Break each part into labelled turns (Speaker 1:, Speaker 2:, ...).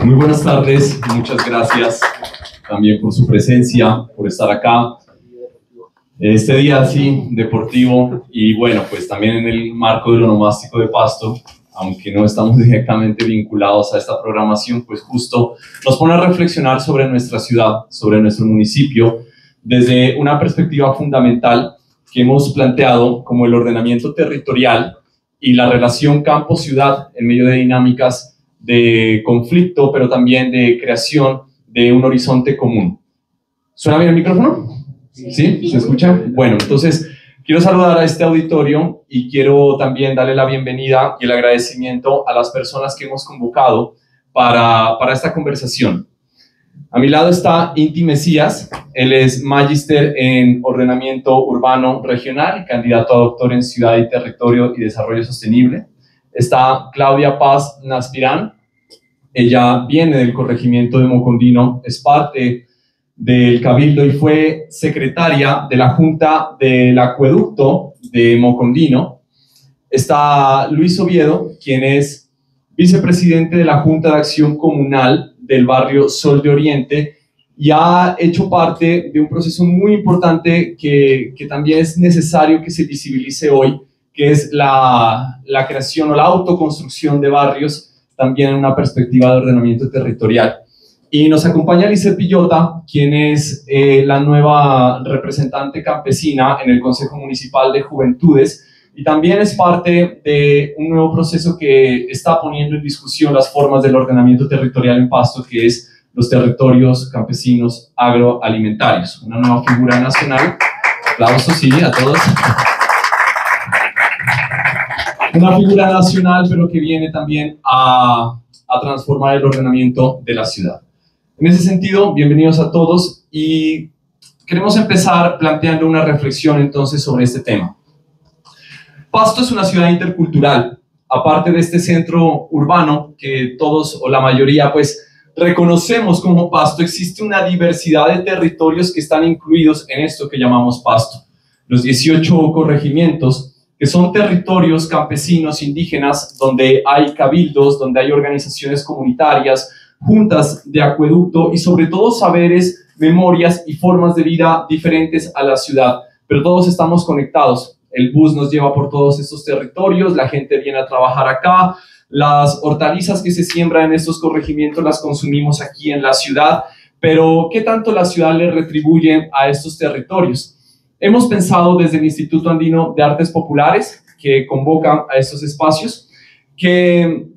Speaker 1: Muy buenas tardes, muchas gracias también por su presencia, por estar acá. Este día así, deportivo, y bueno, pues también en el marco del onomástico de Pasto, aunque no estamos directamente vinculados a esta programación, pues justo nos pone a reflexionar sobre nuestra ciudad, sobre nuestro municipio, desde una perspectiva fundamental que hemos planteado como el ordenamiento territorial y la relación campo-ciudad en medio de dinámicas de conflicto, pero también de creación de un horizonte común. ¿Suena bien el micrófono? ¿Sí? ¿Se escucha? Bueno, entonces quiero saludar a este auditorio y quiero también darle la bienvenida y el agradecimiento a las personas que hemos convocado para esta conversación. A mi lado está Inti Mesías, él es magíster en ordenamiento urbano regional y candidato a doctor en ciudad y territorio y desarrollo sostenible. Está Claudia Paz Naspirán, ella viene del corregimiento de Mocondino, es parte del Cabildo y fue secretaria de la Junta del Acueducto de Mocondino. Está Luis Oviedo, quien es vicepresidente de la Junta de Acción Comunal del barrio Sol de Oriente y ha hecho parte de un proceso muy importante que también es necesario que se visibilice hoy, que es la creación o la autoconstrucción de barrios, también en una perspectiva de ordenamiento territorial. Y nos acompaña Lizeth Villota, quien es la nueva representante campesina en el Consejo Municipal de Juventudes, y también es parte de un nuevo proceso que está poniendo en discusión las formas del ordenamiento territorial en Pasto, que es los territorios campesinos agroalimentarios. Una nueva figura nacional. Aplausos, sí, a todos. Una figura nacional, pero que viene también a transformar el ordenamiento de la ciudad. En ese sentido, bienvenidos a todos y queremos empezar planteando una reflexión entonces sobre este tema. Pasto es una ciudad intercultural, aparte de este centro urbano que todos o la mayoría pues reconocemos como Pasto, existe una diversidad de territorios que están incluidos en esto que llamamos Pasto. Los 18 corregimientos, que son territorios campesinos indígenas donde hay cabildos, donde hay organizaciones comunitarias, juntas de acueducto y sobre todo saberes, memorias y formas de vida diferentes a la ciudad, pero todos estamos conectados. El bus nos lleva por todos estos territorios, la gente viene a trabajar acá, las hortalizas que se siembran en estos corregimientos las consumimos aquí en la ciudad, pero ¿qué tanto la ciudad le retribuye a estos territorios? Hemos pensado desde el Instituto Andino de Artes Populares, que convoca a estos espacios, que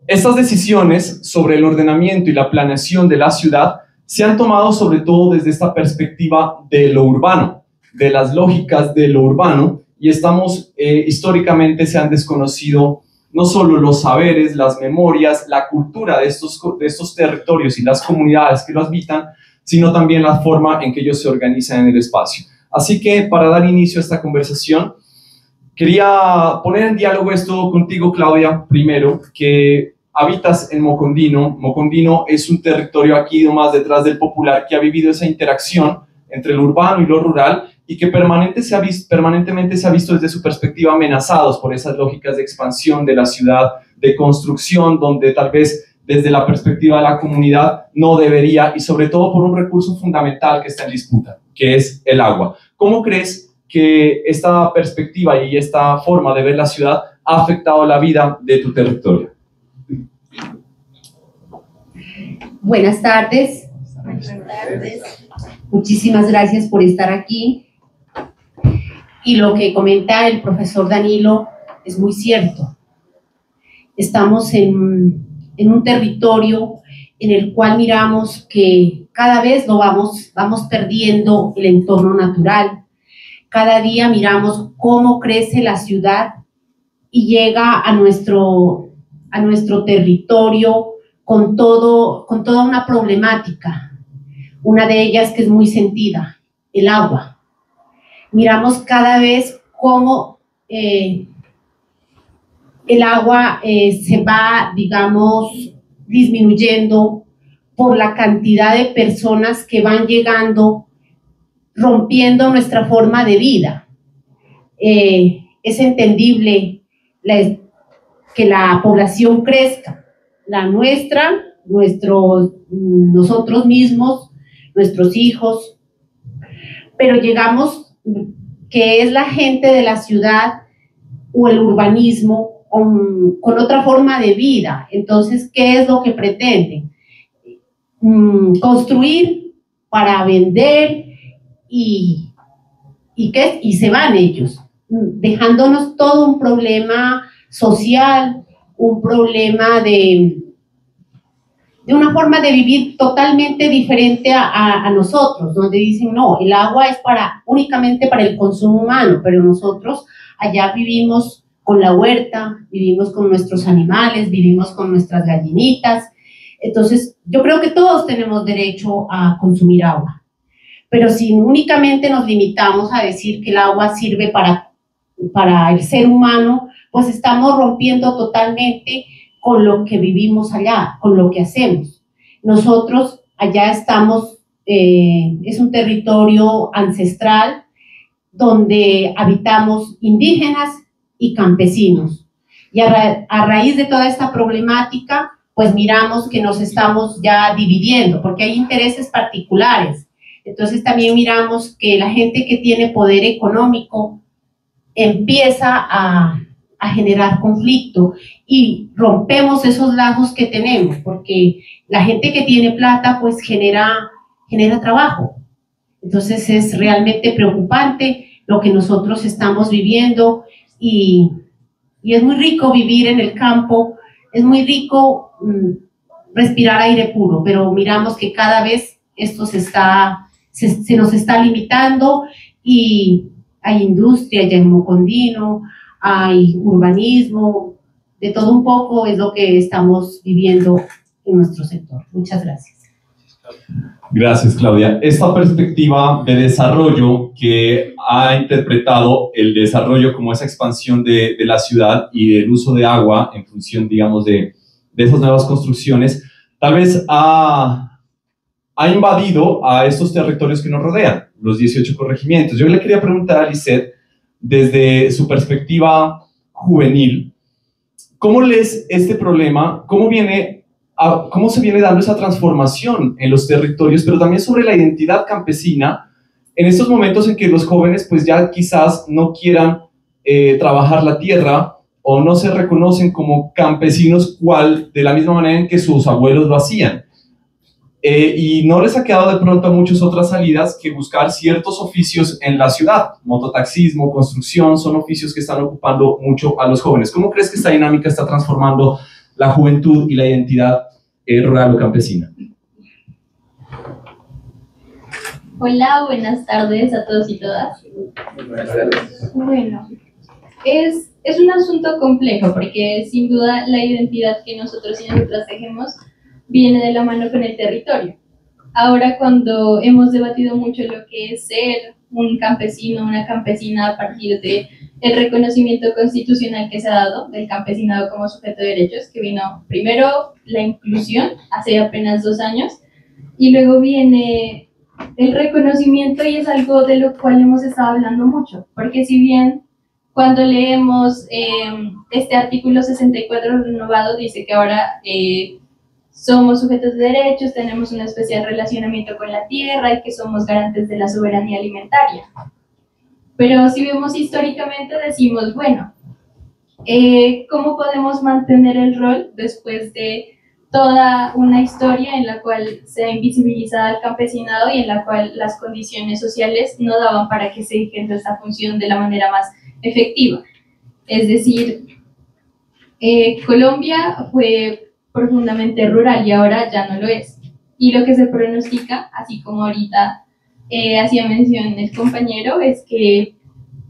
Speaker 1: estas decisiones sobre el ordenamiento y la planeación de la ciudad se han tomado sobre todo desde esta perspectiva de lo urbano, de las lógicas de lo urbano, y históricamente se han desconocido no solo los saberes, las memorias, la cultura de estos territorios y las comunidades que lo habitan, sino también la forma en que ellos se organizan en el espacio. Así que para dar inicio a esta conversación, quería poner en diálogo esto contigo, Claudia, primero, que habitas en Mocondino. Mocondino es un territorio aquí nomás detrás del Popular que ha vivido esa interacción entre lo urbano y lo rural y que permanentemente se ha visto desde su perspectiva amenazados por esas lógicas de expansión de la ciudad, de construcción, donde tal vez desde la perspectiva de la comunidad no debería, y sobre todo por un recurso fundamental que está en disputa, que es el agua. ¿Cómo crees que esta perspectiva y esta forma de ver la ciudad ha afectado la vida de tu territorio?
Speaker 2: Buenas tardes. Buenas tardes. Muchísimas gracias por estar aquí. Y lo que comenta el profesor Danilo es muy cierto. Estamos en un territorio en el cual miramos que cada vez vamos perdiendo el entorno natural. Cada día miramos cómo crece la ciudad y llega a nuestro territorio con toda una problemática. Una de ellas que es muy sentida, el agua. Miramos cada vez cómo el agua se va, digamos, disminuyendo por la cantidad de personas que van llegando, rompiendo nuestra forma de vida. Es entendible que la población crezca, la nuestra, nosotros mismos, nuestros hijos, pero llegamos, que es la gente de la ciudad o el urbanismo con otra forma de vida. Entonces, ¿qué es lo que pretenden? Construir para vender y se van ellos, dejándonos todo un problema social, un problema de una forma de vivir totalmente diferente a nosotros, donde dicen, no, el agua es únicamente para el consumo humano, pero nosotros allá vivimos con la huerta, vivimos con nuestros animales, vivimos con nuestras gallinitas. Entonces, yo creo que todos tenemos derecho a consumir agua, pero si únicamente nos limitamos a decir que el agua sirve para el ser humano, pues estamos rompiendo totalmente con lo que vivimos allá, con lo que hacemos. Nosotros allá estamos, es un territorio ancestral donde habitamos indígenas y campesinos. Y a raíz de toda esta problemática, pues miramos que nos estamos ya dividiendo, porque hay intereses particulares. Entonces también miramos que la gente que tiene poder económico empieza a generar conflicto y rompemos esos lazos que tenemos, porque la gente que tiene plata pues genera trabajo. Entonces es realmente preocupante lo que nosotros estamos viviendo y es muy rico vivir en el campo, es muy rico respirar aire puro, pero miramos que cada vez esto se nos está limitando y hay industria ya en Mocondino, hay urbanismo, de todo un poco es lo que estamos viviendo en nuestro sector. Muchas gracias.
Speaker 1: Gracias, Claudia. Esta perspectiva de desarrollo que ha interpretado el desarrollo como esa expansión de la ciudad y del uso de agua en función, digamos, de esas nuevas construcciones, tal vez ha invadido a estos territorios que nos rodean, los 18 corregimientos. Yo le quería preguntar a Lisette, desde su perspectiva juvenil, ¿cómo lees este problema? ¿Cómo se viene dando esa transformación en los territorios, pero también sobre la identidad campesina en estos momentos en que los jóvenes pues ya quizás no quieran trabajar la tierra o no se reconocen como campesinos de la misma manera en que sus abuelos lo hacían? Y no les ha quedado de pronto a muchas otras salidas que buscar ciertos oficios en la ciudad. Mototaxismo, construcción, son oficios que están ocupando mucho a los jóvenes. ¿Cómo crees que esta dinámica está transformando la juventud y la identidad rural o campesina?
Speaker 3: Hola, buenas tardes a todos y todas.
Speaker 1: Buenas tardes.
Speaker 3: Bueno, es un asunto complejo porque sin duda la identidad que nosotros y nosotras tejemos viene de la mano con el territorio. Ahora, cuando hemos debatido mucho lo que es ser un campesino, una campesina a partir de el reconocimiento constitucional que se ha dado del campesinado como sujeto de derechos, que vino primero la inclusión hace apenas 2 años y luego viene el reconocimiento, y es algo de lo cual hemos estado hablando mucho, porque si bien cuando leemos este artículo 64 renovado dice que ahora somos sujetos de derechos, tenemos un especial relacionamiento con la tierra y que somos garantes de la soberanía alimentaria. Pero si vemos históricamente decimos, bueno, ¿cómo podemos mantener el rol después de toda una historia en la cual se ha invisibilizado al campesinado y en la cual las condiciones sociales no daban para que se ejerza esta función de la manera más efectiva? Es decir, Colombia fue profundamente rural y ahora ya no lo es. Y lo que se pronostica, así como ahorita hacía mención el compañero, es que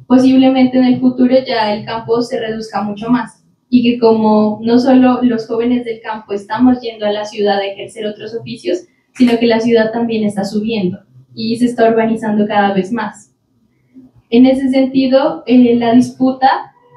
Speaker 3: posiblemente en el futuro ya el campo se reduzca mucho más y que como no solo los jóvenes del campo estamos yendo a la ciudad a ejercer otros oficios, sino que la ciudad también está subiendo y se está urbanizando cada vez más. En ese sentido, la disputa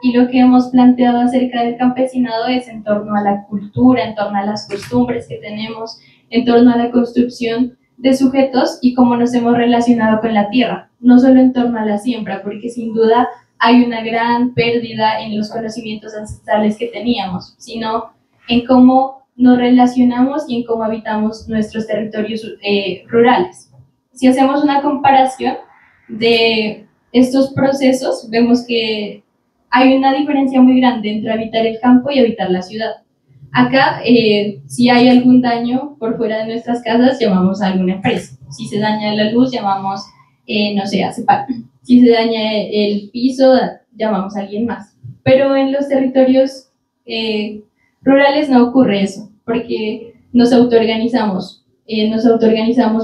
Speaker 3: y lo que hemos planteado acerca del campesinado es en torno a la cultura, en torno a las costumbres que tenemos, en torno a la construcción de sujetos y cómo nos hemos relacionado con la tierra, no solo en torno a la siembra, porque sin duda hay una gran pérdida en los conocimientos ancestrales que teníamos, sino en cómo nos relacionamos y en cómo habitamos nuestros territorios rurales. Si hacemos una comparación de estos procesos, vemos que hay una diferencia muy grande entre habitar el campo y habitar la ciudad. Acá, si hay algún daño por fuera de nuestras casas, llamamos a alguna empresa. Si se daña la luz, llamamos, no sé, a CEPAL. Si se daña el piso, llamamos a alguien más. Pero en los territorios rurales no ocurre eso, porque nos autoorganizamos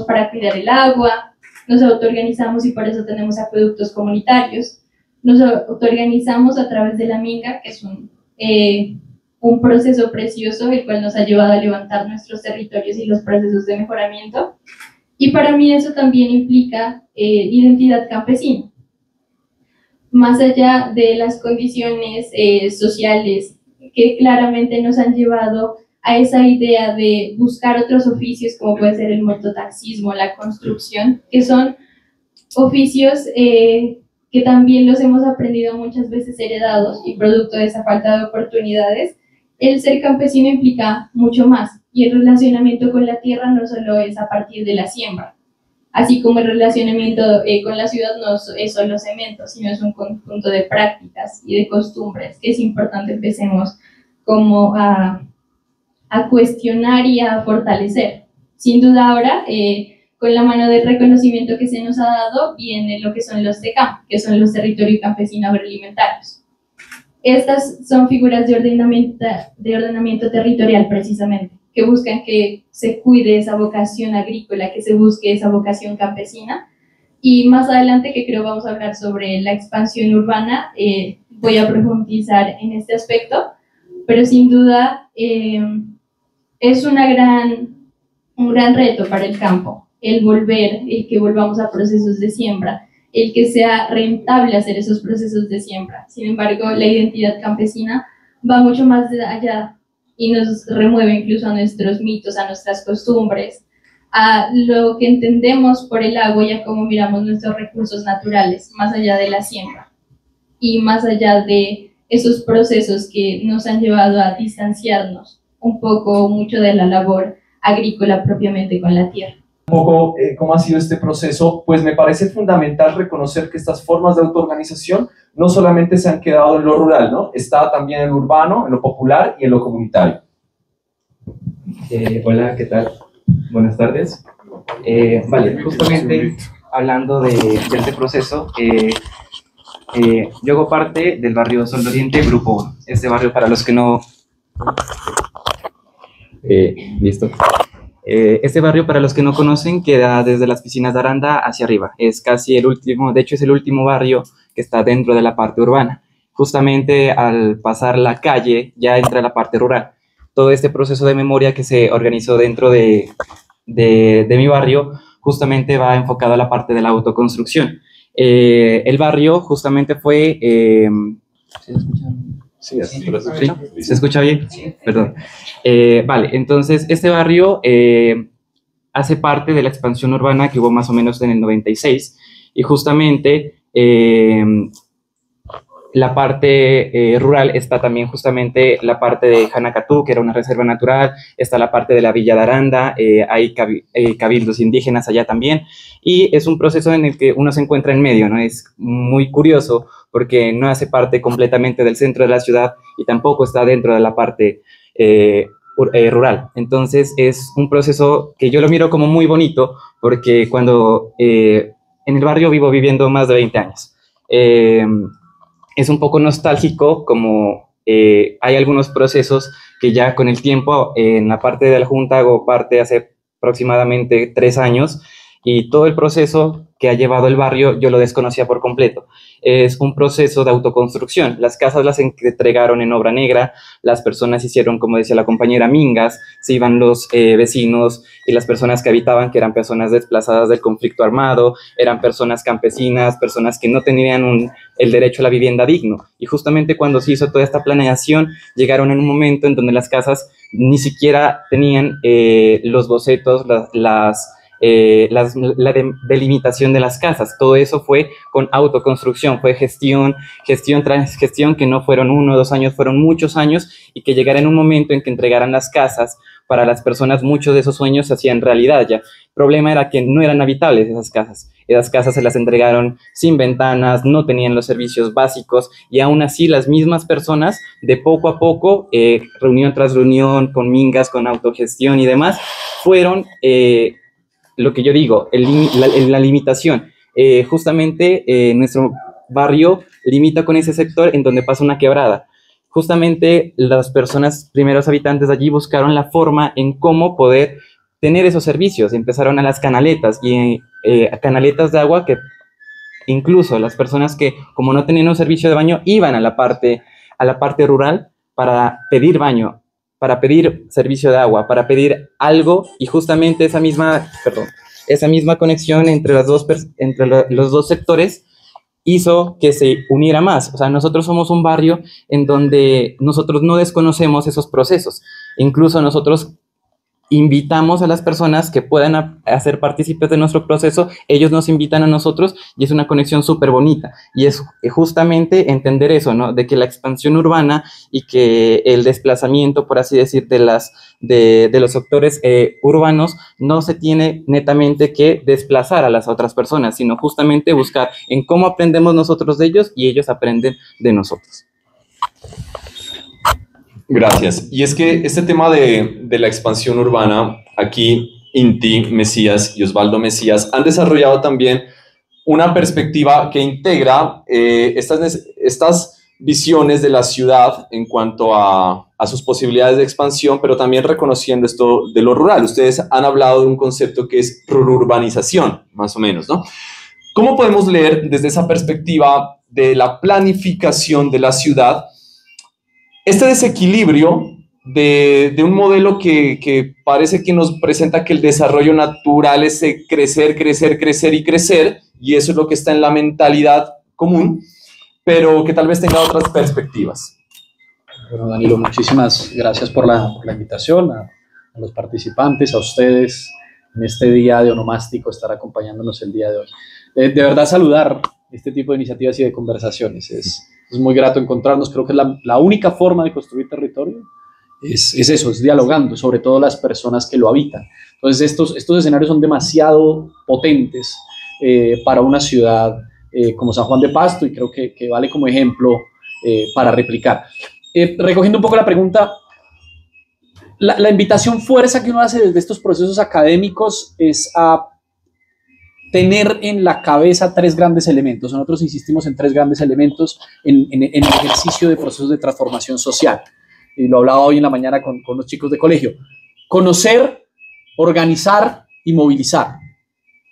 Speaker 3: para cuidar el agua, nos autoorganizamos y por eso tenemos acueductos comunitarios, nos autoorganizamos a través de la minga, que es un proceso precioso, el cual nos ha llevado a levantar nuestros territorios y los procesos de mejoramiento. Y para mí eso también implica identidad campesina. Más allá de las condiciones sociales que claramente nos han llevado a esa idea de buscar otros oficios, como puede ser el mototaxismo, la construcción, que son oficios que también los hemos aprendido muchas veces heredados y producto de esa falta de oportunidades. El ser campesino implica mucho más, y el relacionamiento con la tierra no solo es a partir de la siembra, así como el relacionamiento con la ciudad no es solo cemento, sino es un conjunto de prácticas y de costumbres que es importante empecemos como a cuestionar y a fortalecer. Sin duda ahora, con la mano del reconocimiento que se nos ha dado, viene lo que son los TECAM, que son los territorios campesinos agroalimentarios. Estas son figuras de ordenamiento territorial precisamente, que buscan que se cuide esa vocación agrícola, que se busque esa vocación campesina. Y más adelante, que creo vamos a hablar sobre la expansión urbana, voy a profundizar en este aspecto, pero sin duda es un gran reto para el campo, el que volvamos a procesos de siembra, el que sea rentable hacer esos procesos de siembra. Sin embargo, la identidad campesina va mucho más allá y nos remueve incluso a nuestros mitos, a nuestras costumbres, a lo que entendemos por el agua y a cómo miramos nuestros recursos naturales, más allá de la siembra y más allá de esos procesos que nos han llevado a distanciarnos un poco, mucho de la labor agrícola propiamente con la tierra.
Speaker 1: Un poco cómo ha sido este proceso, pues me parece fundamental reconocer que estas formas de autoorganización no solamente se han quedado en lo rural, ¿no? Está también en lo urbano, en lo popular y en lo comunitario.
Speaker 4: Hola, ¿qué tal? Buenas tardes. Vale, justamente hablando de este proceso, yo hago parte del barrio Sol de Oriente, Grupo 1. Este barrio, para los que no... listo. Este barrio, para los que no conocen, queda desde las piscinas de Aranda hacia arriba. Es casi el último, de hecho es el último barrio que está dentro de la parte urbana. Justamente al pasar la calle ya entra la parte rural. Todo este proceso de memoria que se organizó dentro de mi barrio justamente va enfocado a la parte de la autoconstrucción. El barrio justamente fue... ¿se escucha?
Speaker 1: Sí,
Speaker 4: ¿Se escucha bien? Sí. Perdón. Vale, entonces este barrio hace parte de la expansión urbana que hubo más o menos en el 96 y justamente la parte rural está también justamente la parte de Janacatú, que era una reserva natural, está la parte de la Villa de Aranda, hay cabildos indígenas allá también, y es un proceso en el que uno se encuentra en medio, ¿no? Es muy curioso porque no hace parte completamente del centro de la ciudad y tampoco está dentro de la parte rural. Entonces es un proceso que yo lo miro como muy bonito porque cuando en el barrio vivo viviendo más de 20 años. Es un poco nostálgico como hay algunos procesos que ya con el tiempo en la parte de la Junta hago parte hace aproximadamente 3 años y todo el proceso que ha llevado el barrio yo lo desconocía por completo. Es un proceso de autoconstrucción. Las casas las entregaron en obra negra, las personas hicieron, como decía la compañera, mingas, se iban los vecinos y las personas que habitaban, que eran personas desplazadas del conflicto armado, eran personas campesinas, personas que no tenían el derecho a la vivienda digno. Y justamente cuando se hizo toda esta planeación, llegaron en un momento en donde las casas ni siquiera tenían los bocetos, las delimitación de las casas. Todo eso fue con autoconstrucción, fue gestión tras gestión, que no fueron 1 o 2 años, fueron muchos años, y que llegara en un momento en que entregaran las casas para las personas, muchos de esos sueños se hacían realidad ya. El problema era que no eran habitables esas casas. Esas casas se las entregaron sin ventanas, no tenían los servicios básicos, y aún así las mismas personas, de poco a poco, reunión tras reunión, con mingas, con autogestión y demás, fueron, lo que yo digo, la limitación. Justamente nuestro barrio limita con ese sector en donde pasa una quebrada. Justamente las personas, primeros habitantes de allí, buscaron la forma en cómo poder tener esos servicios. Empezaron a las canaletas, y canaletas de agua, que incluso las personas que, como no tenían un servicio de baño, iban a la parte rural para pedir baño, para pedir servicio de agua, para pedir algo, y justamente esa misma conexión entre los dos sectores hizo que se uniera más. O sea, nosotros somos un barrio en donde nosotros no desconocemos esos procesos. Incluso nosotros invitamos a las personas que puedan hacer partícipes de nuestro proceso, ellos nos invitan a nosotros, y es una conexión súper bonita. Y es justamente entender eso, ¿no? De que la expansión urbana y que el desplazamiento, por así decir, de los sectores urbanos, no se tiene netamente que desplazar a las otras personas, sino justamente buscar en cómo aprendemos nosotros de ellos y ellos aprenden de nosotros.
Speaker 1: Gracias. Y es que este tema de la expansión urbana, aquí Inti Mesías y Osvaldo Mesías han desarrollado también una perspectiva que integra estas visiones de la ciudad en cuanto a sus posibilidades de expansión, pero también reconociendo esto de lo rural. Ustedes han hablado de un concepto que es rururbanización, más o menos, ¿no? ¿Cómo podemos leer desde esa perspectiva de la planificación de la ciudad este desequilibrio de un modelo que parece que nos presenta que el desarrollo natural es crecer, crecer, crecer y crecer, y eso es lo que está en la mentalidad común, pero que tal vez tenga otras perspectivas?
Speaker 5: Bueno, Danilo, muchísimas gracias por la invitación, a los participantes, a ustedes en este día de onomástico, estar acompañándonos el día de hoy. De verdad, saludar este tipo de iniciativas y de conversaciones. Es muy grato encontrarnos. Creo que la única forma de construir territorio es eso, es dialogando, sobre todo las personas que lo habitan. Entonces, estos escenarios son demasiado potentes para una ciudad como San Juan de Pasto, y creo que vale como ejemplo para replicar. Recogiendo un poco la pregunta, la invitación fuerza que uno hace desde estos procesos académicos es a tener en la cabeza 3 grandes elementos. Nosotros insistimos en 3 grandes elementos en el ejercicio de procesos de transformación social. Y lo hablaba hoy en la mañana con los chicos de colegio. Conocer, organizar y movilizar.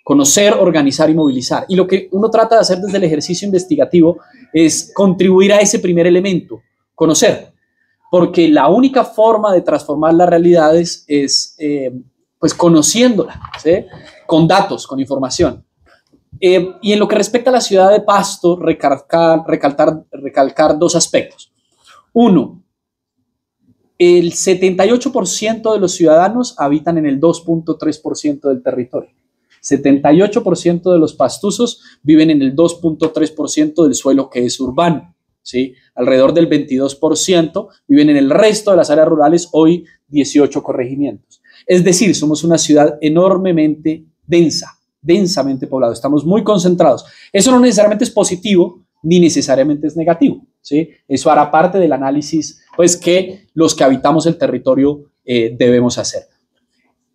Speaker 5: Conocer, organizar y movilizar. Y lo que uno trata de hacer desde el ejercicio investigativo es contribuir a ese primer elemento, conocer. Porque la única forma de transformar las realidades es pues conociéndola, ¿sí? Con datos, con información. Y en lo que respecta a la ciudad de Pasto, recalcar 2 aspectos. Uno, el 78% de los ciudadanos habitan en el 2.3% del territorio. 78% de los pastusos viven en el 2.3% del suelo que es urbano, ¿sí? Alrededor del 22% viven en el resto de las áreas rurales, hoy 18 corregimientos. Es decir, somos una ciudad enormemente densamente poblada, estamos muy concentrados. Eso no necesariamente es positivo, ni necesariamente es negativo, ¿sí? Eso hará parte del análisis, pues, que los que habitamos el territorio debemos hacer.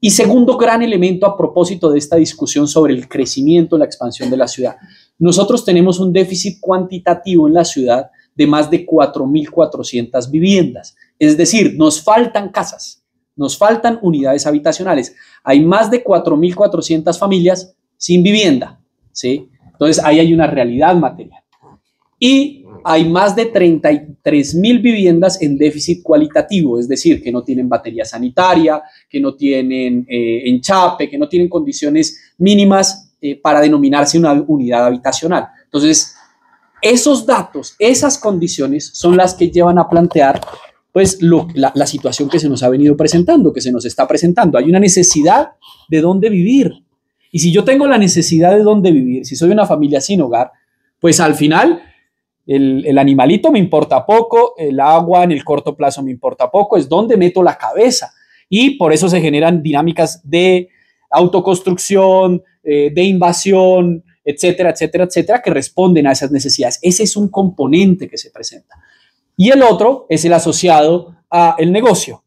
Speaker 5: Y segundo gran elemento a propósito de esta discusión sobre el crecimiento, la expansión de la ciudad. Nosotros tenemos un déficit cuantitativo en la ciudad de más de 4.400 viviendas. Es decir, nos faltan casas. Nos faltan unidades habitacionales. Hay más de 4.400 familias sin vivienda, ¿sí? Entonces, ahí hay una realidad material. Y hay más de 33.000 viviendas en déficit cualitativo, es decir, que no tienen batería sanitaria, que no tienen enchape, que no tienen condiciones mínimas para denominarse una unidad habitacional. Entonces, esos datos, esas condiciones son las que llevan a plantear pues la situación que se nos ha venido presentando, que se nos está presentando. Hay una necesidad de dónde vivir. Y si yo tengo la necesidad de dónde vivir, si soy una familia sin hogar, pues al final el animalito me importa poco, el agua en el corto plazo me importa poco, es donde meto la cabeza. Y por eso se generan dinámicas de autoconstrucción, de invasión, etcétera, etcétera, etcétera, que responden a esas necesidades. Ese es un componente que se presenta. Y el otro es el asociado al negocio,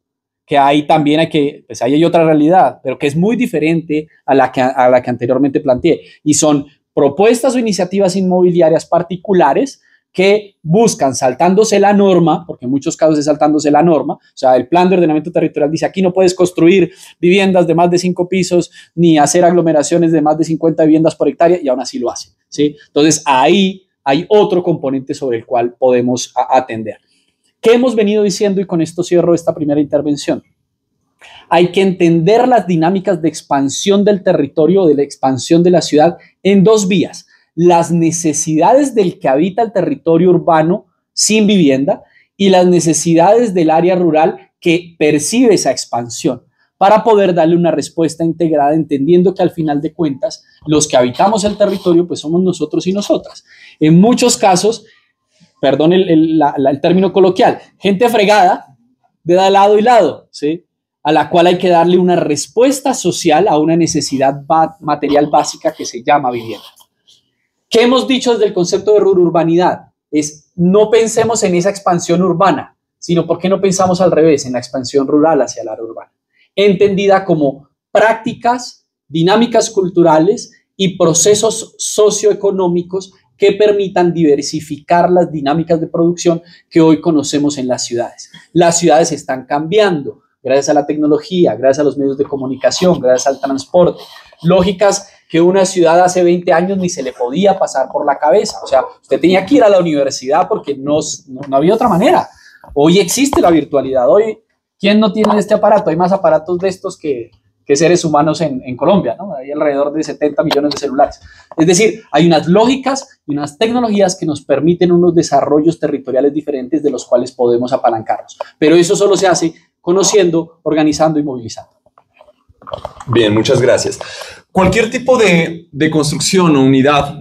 Speaker 5: que ahí también pues ahí hay otra realidad, pero que es muy diferente a la que anteriormente planteé. Y son propuestas o iniciativas inmobiliarias particulares que buscan, saltándose la norma, porque en muchos casos es saltándose la norma, o sea, el plan de ordenamiento territorial dice aquí no puedes construir viviendas de más de 5 pisos, ni hacer aglomeraciones de más de 50 viviendas por hectárea, y aún así lo hacen, ¿sí? Entonces, ahí hay otro componente sobre el cual podemos atender. ¿Qué hemos venido diciendo? Y con esto cierro esta primera intervención. Hay que entender las dinámicas de expansión del territorio, de la expansión de la ciudad, en dos vías. Las necesidades del que habita el territorio urbano sin vivienda y las necesidades del área rural que percibe esa expansión, para poder darle una respuesta integrada, entendiendo que al final de cuentas los que habitamos el territorio pues somos nosotros y nosotras. En muchos casos, perdón el término coloquial, gente fregada de lado y lado, ¿sí? A la cual hay que darle una respuesta social a una necesidad material básica que se llama vivienda. ¿Qué hemos dicho desde el concepto de rururbanidad? Es no pensemos en esa expansión urbana, sino ¿por qué no pensamos al revés, en la expansión rural hacia el área urbana? Entendida como prácticas, dinámicas culturales y procesos socioeconómicos que permitan diversificar las dinámicas de producción que hoy conocemos en las ciudades. Las ciudades están cambiando gracias a la tecnología, gracias a los medios de comunicación, gracias al transporte. Lógicas que una ciudad hace 20 años ni se le podía pasar por la cabeza. O sea, usted tenía que ir a la universidad porque no había otra manera. Hoy existe la virtualidad. Hoy, ¿quién no tiene este aparato? Hay más aparatos de estos que seres humanos en Colombia, ¿no? Hay alrededor de 70 millones de celulares. Es decir, hay unas lógicas y unas tecnologías que nos permiten unos desarrollos territoriales diferentes de los cuales podemos apalancarnos. Pero eso solo se hace conociendo, organizando y movilizando.
Speaker 1: Bien, muchas gracias. Cualquier tipo de construcción o unidad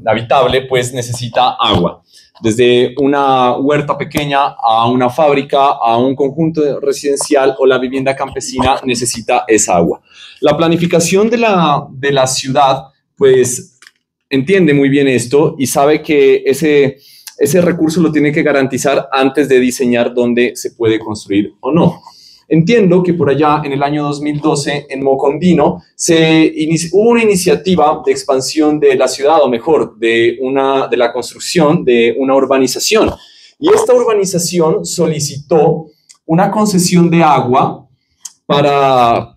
Speaker 1: habitable pues necesita agua. Desde una huerta pequeña a una fábrica, a un conjunto residencial o la vivienda campesina necesita esa agua. La planificación de la ciudad pues entiende muy bien esto y sabe que ese recurso lo tiene que garantizar antes de diseñar dónde se puede construir o no. Entiendo que por allá en el año 2012 en Mocondino hubo una iniciativa de expansión de la ciudad, o mejor, de la construcción de una urbanización. Y esta urbanización solicitó una concesión de agua para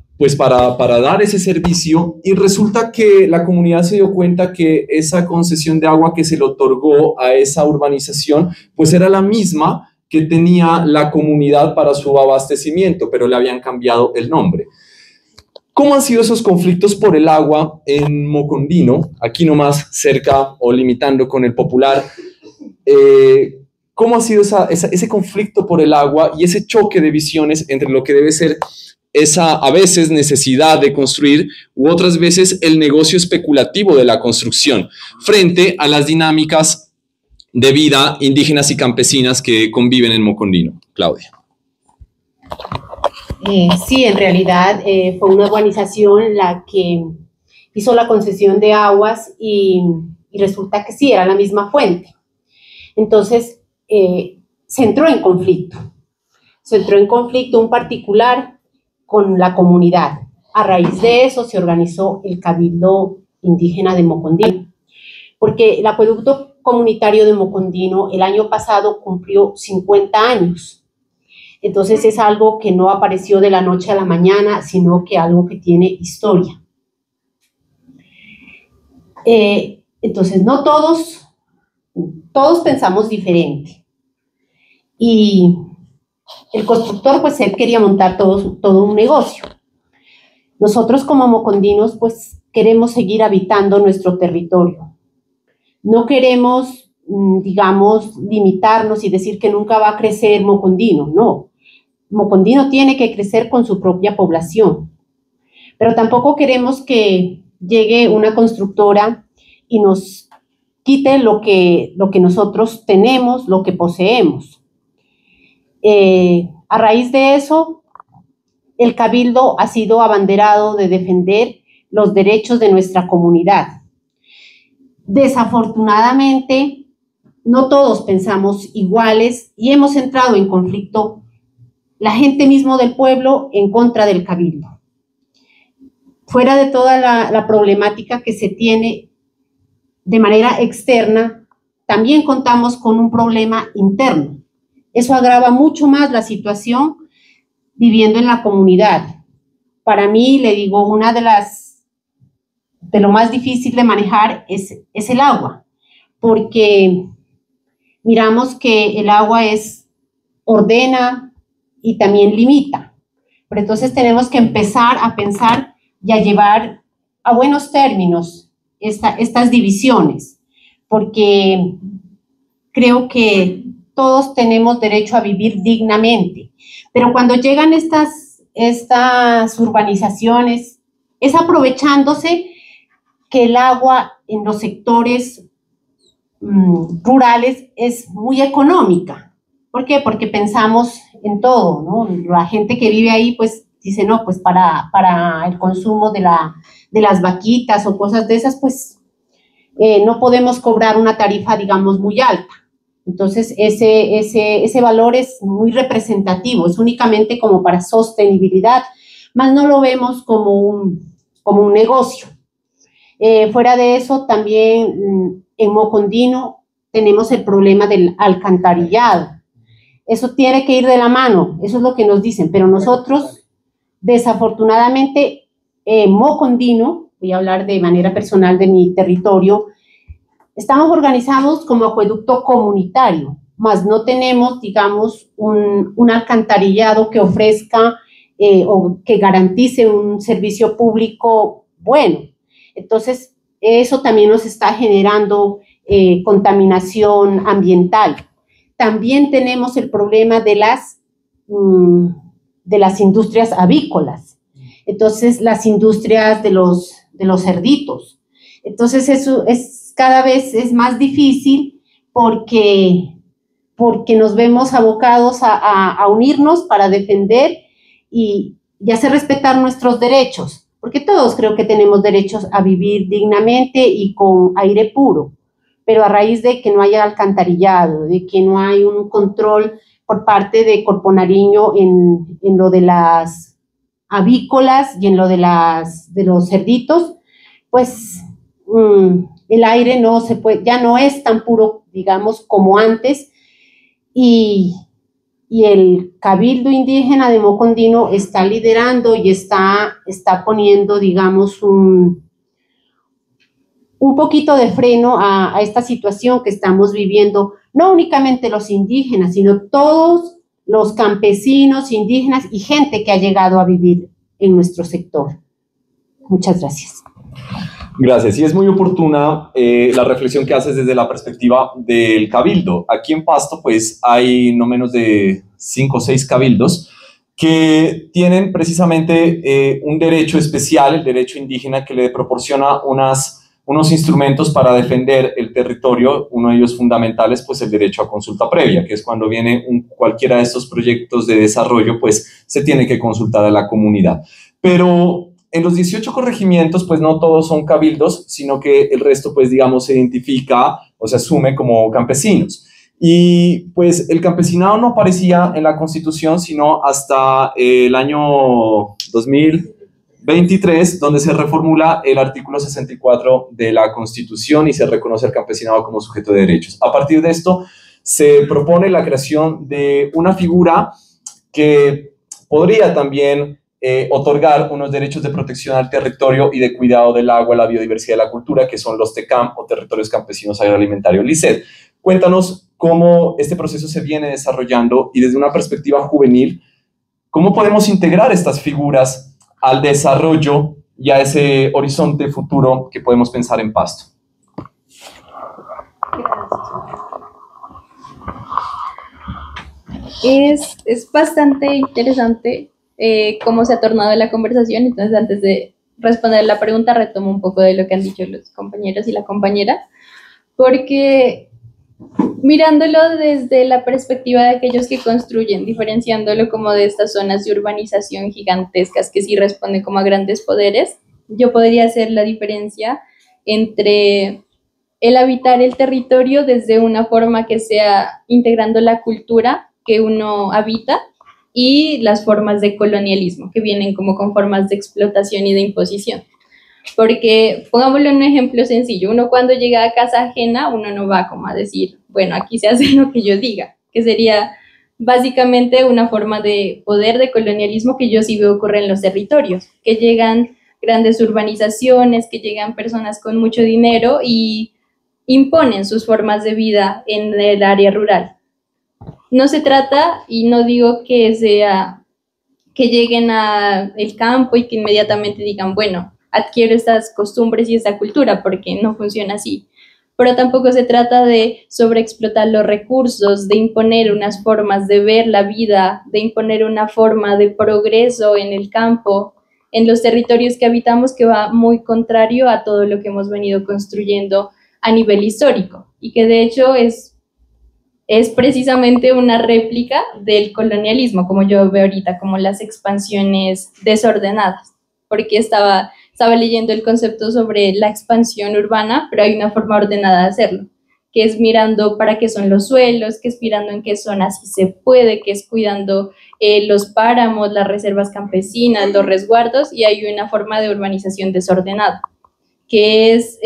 Speaker 1: dar ese servicio, y resulta que la comunidad se dio cuenta que esa concesión de agua que se le otorgó a esa urbanización pues era la misma que tenía la comunidad para su abastecimiento, pero le habían cambiado el nombre. ¿Cómo han sido esos conflictos por el agua en Mocondino, aquí nomás cerca o limitando con el Popular? ¿Cómo ha sido ese conflicto por el agua y ese choque de visiones entre lo que debe ser esa, a veces, necesidad de construir u otras veces el negocio especulativo de la construcción frente a las dinámicas de vida indígenas y campesinas que conviven en Mocondino? Claudia.
Speaker 2: Sí, en realidad fue una urbanización la que hizo la concesión de aguas y resulta que sí, era la misma fuente. Entonces, se entró en conflicto. Se entró en conflicto un particular con la comunidad. A raíz de eso se organizó el Cabildo Indígena de Mocondino, porque el acueducto comunitario de Mocondino el año pasado cumplió 50 años. Entonces es algo que no apareció de la noche a la mañana, sino que algo que tiene historia. Entonces no todos pensamos diferente. Y el constructor pues él quería montar todo un negocio. Nosotros como mocondinos pues queremos seguir habitando nuestro territorio. No queremos, digamos, limitarnos y decir que nunca va a crecer Mocondino, no. Mocondino tiene que crecer con su propia población, pero tampoco queremos que llegue una constructora y nos quite lo que nosotros tenemos, lo que poseemos. A raíz de eso, el Cabildo ha sido abanderado de defender los derechos de nuestra comunidad. Desafortunadamente, no todos pensamos iguales y hemos entrado en conflicto la gente mismo del pueblo en contra del Cabildo. Fuera de toda la problemática que se tiene de manera externa, también contamos con un problema interno. Eso agrava mucho más la situación viviendo en la comunidad. Para mí, le digo, una de lo más difícil de manejar es el agua, porque miramos que el agua ordena y también limita. Pero entonces tenemos que empezar a pensar y a llevar a buenos términos estas divisiones, porque creo que todos tenemos derecho a vivir dignamente. Pero cuando llegan estas urbanizaciones, es aprovechándose que el agua en los sectores rurales es muy económica. ¿Por qué? Porque pensamos en todo, ¿no? La gente que vive ahí, pues, dice, no, pues para el consumo de las vaquitas o cosas de esas, pues, no podemos cobrar una tarifa, digamos, muy alta. Entonces, ese valor es muy representativo, es únicamente como para sostenibilidad, más no lo vemos como un negocio. Fuera de eso, también en Mocondino tenemos el problema del alcantarillado. Eso tiene que ir de la mano, eso es lo que nos dicen, pero nosotros, desafortunadamente, Mocondino, voy a hablar de manera personal de mi territorio, estamos organizados como acueducto comunitario, más no tenemos, digamos, un alcantarillado que ofrezca o que garantice un servicio público bueno. Entonces, eso también nos está generando contaminación ambiental. También tenemos el problema de las industrias avícolas. Entonces, las industrias de los cerditos. Entonces, eso cada vez es más difícil porque nos vemos abocados a unirnos para defender y hacer respetar nuestros derechos. Porque todos creo que tenemos derechos a vivir dignamente y con aire puro, pero a raíz de que no haya alcantarillado, de que no hay un control por parte de Corpo Nariño en lo de las avícolas y en lo de los cerditos, pues el aire ya no es tan puro, digamos, como antes, y el Cabildo Indígena de Mocondino está liderando y está poniendo, digamos, un poquito de freno a esta situación que estamos viviendo, no únicamente los indígenas, sino todos los campesinos, indígenas y gente que ha llegado a vivir en nuestro sector. Muchas gracias.
Speaker 1: Gracias. Y es muy oportuna la reflexión que haces desde la perspectiva del cabildo. Aquí en Pasto, pues, hay no menos de 5 o 6 cabildos que tienen precisamente un derecho especial, el derecho indígena, que le proporciona unos instrumentos para defender el territorio. Uno de ellos fundamentales, pues, el derecho a consulta previa, que es cuando viene cualquiera de estos proyectos de desarrollo, pues, se tiene que consultar a la comunidad. Pero en los 18 corregimientos, pues no todos son cabildos, sino que el resto, pues digamos, se identifica o se asume como campesinos. Y pues el campesinado no aparecía en la Constitución, sino hasta el año 2023, donde se reformula el artículo 64 de la Constitución y se reconoce al campesinado como sujeto de derechos. A partir de esto, se propone la creación de una figura que podría también otorgar unos derechos de protección al territorio y de cuidado del agua, la biodiversidad y la cultura, que son los TECAM o Territorios Campesinos Agroalimentarios. Lisset, cuéntanos cómo este proceso se viene desarrollando y desde una perspectiva juvenil, cómo podemos integrar estas figuras al desarrollo y a ese horizonte futuro que podemos pensar en Pasto.
Speaker 3: Es bastante interesante cómo se ha tornado la conversación. Entonces, antes de responder la pregunta, retomo un poco de lo que han dicho los compañeros y la compañera, porque mirándolo desde la perspectiva de aquellos que construyen, diferenciándolo como de estas zonas de urbanización gigantescas que sí responden como a grandes poderes, yo podría hacer la diferencia entre el habitar el territorio desde una forma que sea integrando la cultura que uno habita y las formas de colonialismo que vienen como con formas de explotación y de imposición. Porque, pongámosle un ejemplo sencillo, uno cuando llega a casa ajena, uno no va como a decir, bueno, aquí se hace lo que yo diga, que sería básicamente una forma de poder de colonialismo que yo sí veo ocurrir en los territorios, que llegan grandes urbanizaciones, que llegan personas con mucho dinero y imponen sus formas de vida en el área rural. No se trata, y no digo que sea que lleguen al campo y que inmediatamente digan, bueno, adquiero estas costumbres y esta cultura, porque no funciona así. Pero tampoco se trata de sobreexplotar los recursos, de imponer unas formas de ver la vida, de imponer una forma de progreso en el campo, en los territorios que habitamos, que va muy contrario a todo lo que hemos venido construyendo a nivel histórico, y que de hecho es precisamente una réplica del colonialismo, como yo veo ahorita, como las expansiones desordenadas, porque estaba leyendo el concepto sobre la expansión urbana, pero hay una forma ordenada de hacerlo, que es mirando para qué son los suelos, que es mirando en qué zonas sí se puede, que es cuidando los páramos, las reservas campesinas, los resguardos, y hay una forma de urbanización desordenada, que es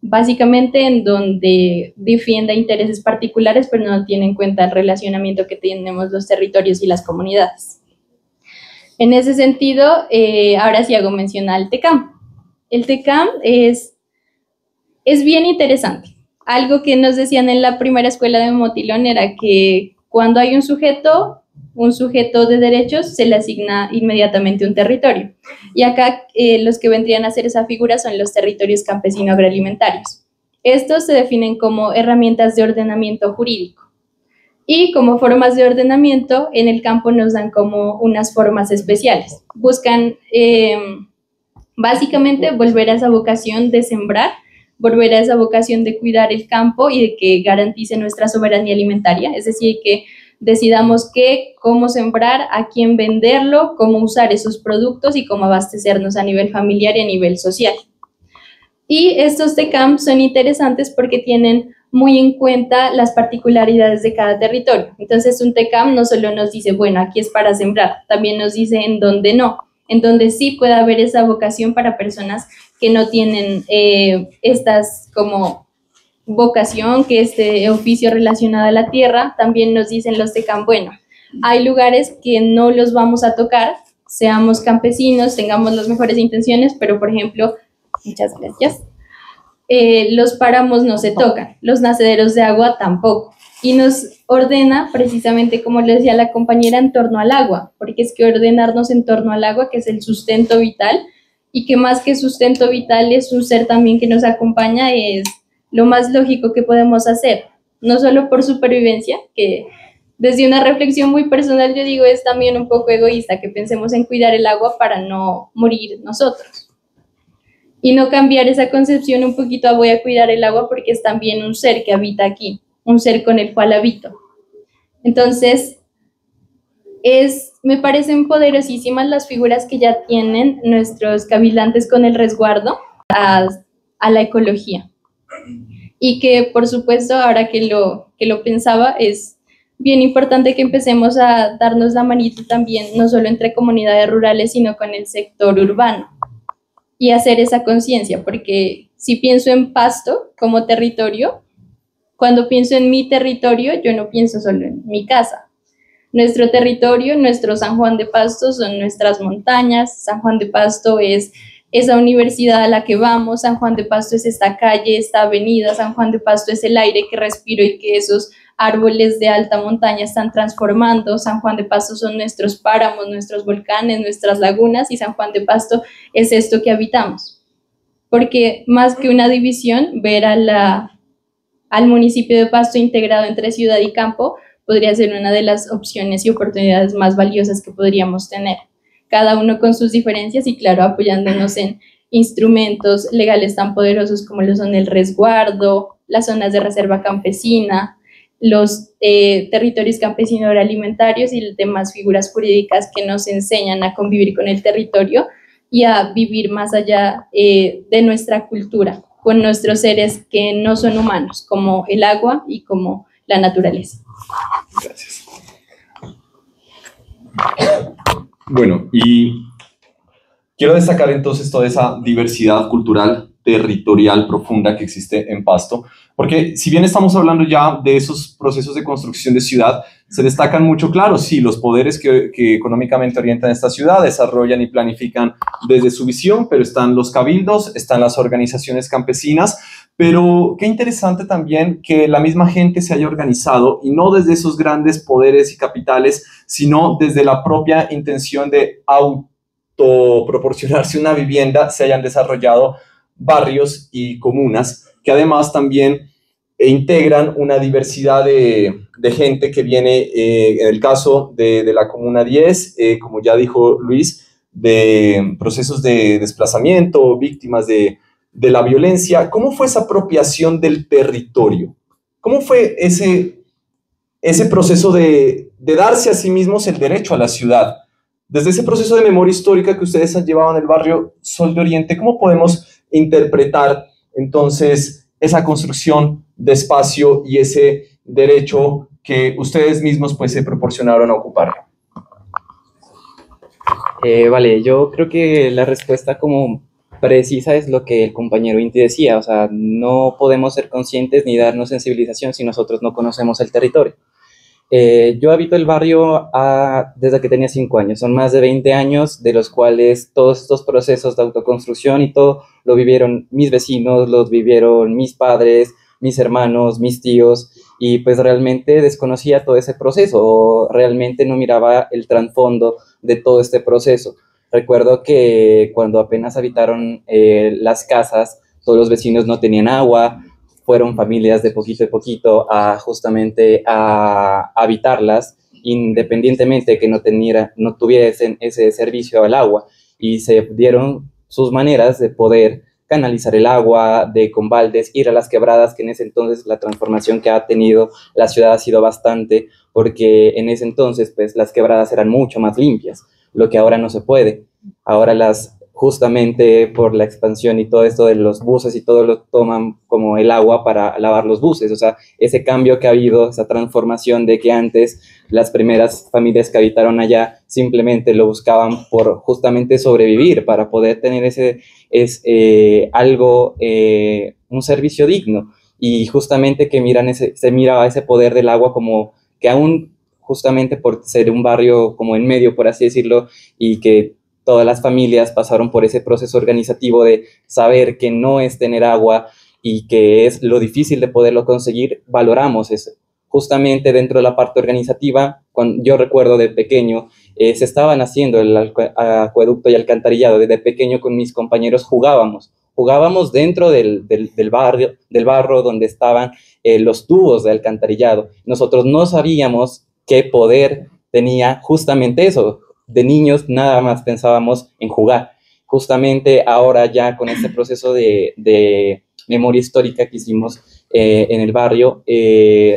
Speaker 3: básicamente en donde defiende intereses particulares, pero no tiene en cuenta el relacionamiento que tenemos los territorios y las comunidades. En ese sentido, ahora sí hago mención al TECAM. El TECAM es bien interesante. Algo que nos decían en la primera escuela de Motilón era que cuando hay un sujeto de derechos, se le asigna inmediatamente un territorio. Y acá los que vendrían a hacer esa figura son los territorios campesino-agroalimentarios. Estos se definen como herramientas de ordenamiento jurídico. Y como formas de ordenamiento, en el campo nos dan como unas formas especiales. Buscan básicamente volver a esa vocación de sembrar, volver a esa vocación de cuidar el campo y de que garantice nuestra soberanía alimentaria, es decir, que decidamos qué, cómo sembrar, a quién venderlo, cómo usar esos productos y cómo abastecernos a nivel familiar y a nivel social. Y estos TECAM son interesantes porque tienen muy en cuenta las particularidades de cada territorio. Entonces, un TECAM no solo nos dice, bueno, aquí es para sembrar, también nos dice en dónde no, en donde sí puede haber esa vocación para personas que no tienen estas como vocación, que este oficio relacionado a la tierra. También nos dicen los TECAM, bueno, hay lugares que no los vamos a tocar, seamos campesinos, tengamos las mejores intenciones, pero por ejemplo, muchas gracias, los páramos no se tocan, los nacederos de agua tampoco, y nos ordena precisamente, como le decía la compañera, en torno al agua, porque es que ordenarnos en torno al agua, que es el sustento vital, y que más que sustento vital es un ser también que nos acompaña, es lo más lógico que podemos hacer, no solo por supervivencia, que desde una reflexión muy personal yo digo es también un poco egoísta que pensemos en cuidar el agua para no morir nosotros. Y no cambiar esa concepción un poquito a voy a cuidar el agua porque es también un ser que habita aquí, un ser con el cual habito. Entonces, me parecen poderosísimas las figuras que ya tienen nuestros cabildantes con el resguardo a la ecología. Y que, por supuesto, ahora que lo pensaba, es bien importante que empecemos a darnos la manito también, no solo entre comunidades rurales, sino con el sector urbano. Y hacer esa conciencia, porque si pienso en Pasto como territorio, cuando pienso en mi territorio, yo no pienso solo en mi casa. Nuestro territorio, nuestro San Juan de Pasto son nuestras montañas, San Juan de Pasto es esa universidad a la que vamos, San Juan de Pasto es esta calle, esta avenida, San Juan de Pasto es el aire que respiro y que esos árboles de alta montaña están transformando, San Juan de Pasto son nuestros páramos, nuestros volcanes, nuestras lagunas, y San Juan de Pasto es esto que habitamos. Porque más que una división, ver al municipio de Pasto integrado entre ciudad y campo podría ser una de las opciones y oportunidades más valiosas que podríamos tener. cada uno con sus diferencias y claro, apoyándonos en instrumentos legales tan poderosos como lo son el resguardo, las zonas de reserva campesina, los territorios campesinos agroalimentarios y demás figuras jurídicas que nos enseñan a convivir con el territorio y a vivir más allá de nuestra cultura, con nuestros seres que no son humanos, como el agua y como la naturaleza.
Speaker 1: Gracias. Bueno, y quiero destacar entonces toda esa diversidad cultural, territorial profunda que existe en Pasto, porque si bien estamos hablando ya de esos procesos de construcción de ciudad, se destacan mucho, claro, sí, los poderes que económicamente orientan esta ciudad, desarrollan y planifican desde su visión, pero están los cabildos, están las organizaciones campesinas, pero qué interesante también que la misma gente se haya organizado y no desde esos grandes poderes y capitales, sino desde la propia intención de autoproporcionarse una vivienda, se hayan desarrollado barrios y comunas que además también integran una diversidad de gente que viene, en el caso de la Comuna 10, como ya dijo Luis, de procesos de desplazamiento, víctimas de la violencia. ¿Cómo fue esa apropiación del territorio? ¿Cómo fue ese proceso de darse a sí mismos el derecho a la ciudad? Desde ese proceso de memoria histórica que ustedes han llevado en el barrio Sol de Oriente, ¿cómo podemos interpretar entonces esa construcción de espacio y ese derecho que ustedes mismos pues se proporcionaron a ocupar?
Speaker 4: Vale, yo creo que la respuesta como precisa es lo que el compañero Inti decía, o sea, no podemos ser conscientes ni darnos sensibilización si nosotros no conocemos el territorio. Yo habito el barrio desde que tenía 5 años, son más de 20 años, de los cuales todos estos procesos de autoconstrucción y todo lo vivieron mis vecinos, los vivieron mis padres, mis hermanos, mis tíos, y pues realmente desconocía todo ese proceso, o realmente no miraba el trasfondo de todo este proceso. Recuerdo que cuando apenas habitaron las casas, todos los vecinos no tenían agua, fueron familias de poquito justamente a habitarlas, independientemente que no tuviesen ese servicio al agua, y se dieron sus maneras de poder canalizar el agua, de con baldes ir a las quebradas, que en ese entonces la transformación que ha tenido la ciudad ha sido bastante, porque en ese entonces pues las quebradas eran mucho más limpias, lo que ahora no se puede. Ahora justamente por la expansión y todo esto de los buses y todo lo toman como el agua para lavar los buses, o sea, ese cambio que ha habido, esa transformación de que antes las primeras familias que habitaron allá simplemente lo buscaban por justamente sobrevivir, para poder tener un servicio digno, y justamente que se miraba ese poder del agua como que aún justamente por ser un barrio como en medio, por así decirlo, y que todas las familias pasaron por ese proceso organizativo de saber que no es tener agua y que es lo difícil de poderlo conseguir, valoramos eso. Justamente dentro de la parte organizativa, cuando yo recuerdo de pequeño, se estaban haciendo el acueducto y alcantarillado. Desde pequeño con mis compañeros jugábamos dentro del barro donde estaban los tubos de alcantarillado. Nosotros no sabíamos qué poder tenía justamente eso. De niños nada más pensábamos en jugar. Justamente ahora ya con este proceso de memoria histórica que hicimos en el barrio,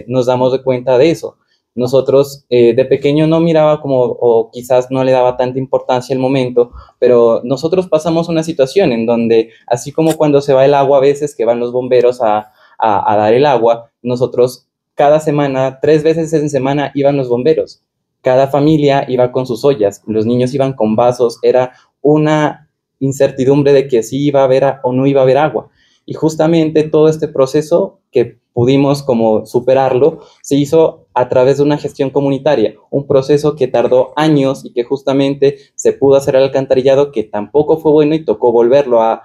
Speaker 4: nos damos de cuenta de eso. Nosotros de pequeño no miraba o quizás no le daba tanta importancia el momento, pero nosotros pasamos una situación en donde, así como cuando se va el agua a veces, que van los bomberos a dar el agua, nosotros cada semana, 3 veces en semana iban los bomberos. Cada familia iba con sus ollas, los niños iban con vasos, era una incertidumbre de que sí iba a haber o no iba a haber agua. Y justamente todo este proceso que pudimos como superarlo, se hizo a través de una gestión comunitaria, un proceso que tardó años y que justamente se pudo hacer el alcantarillado, que tampoco fue bueno y tocó volverlo a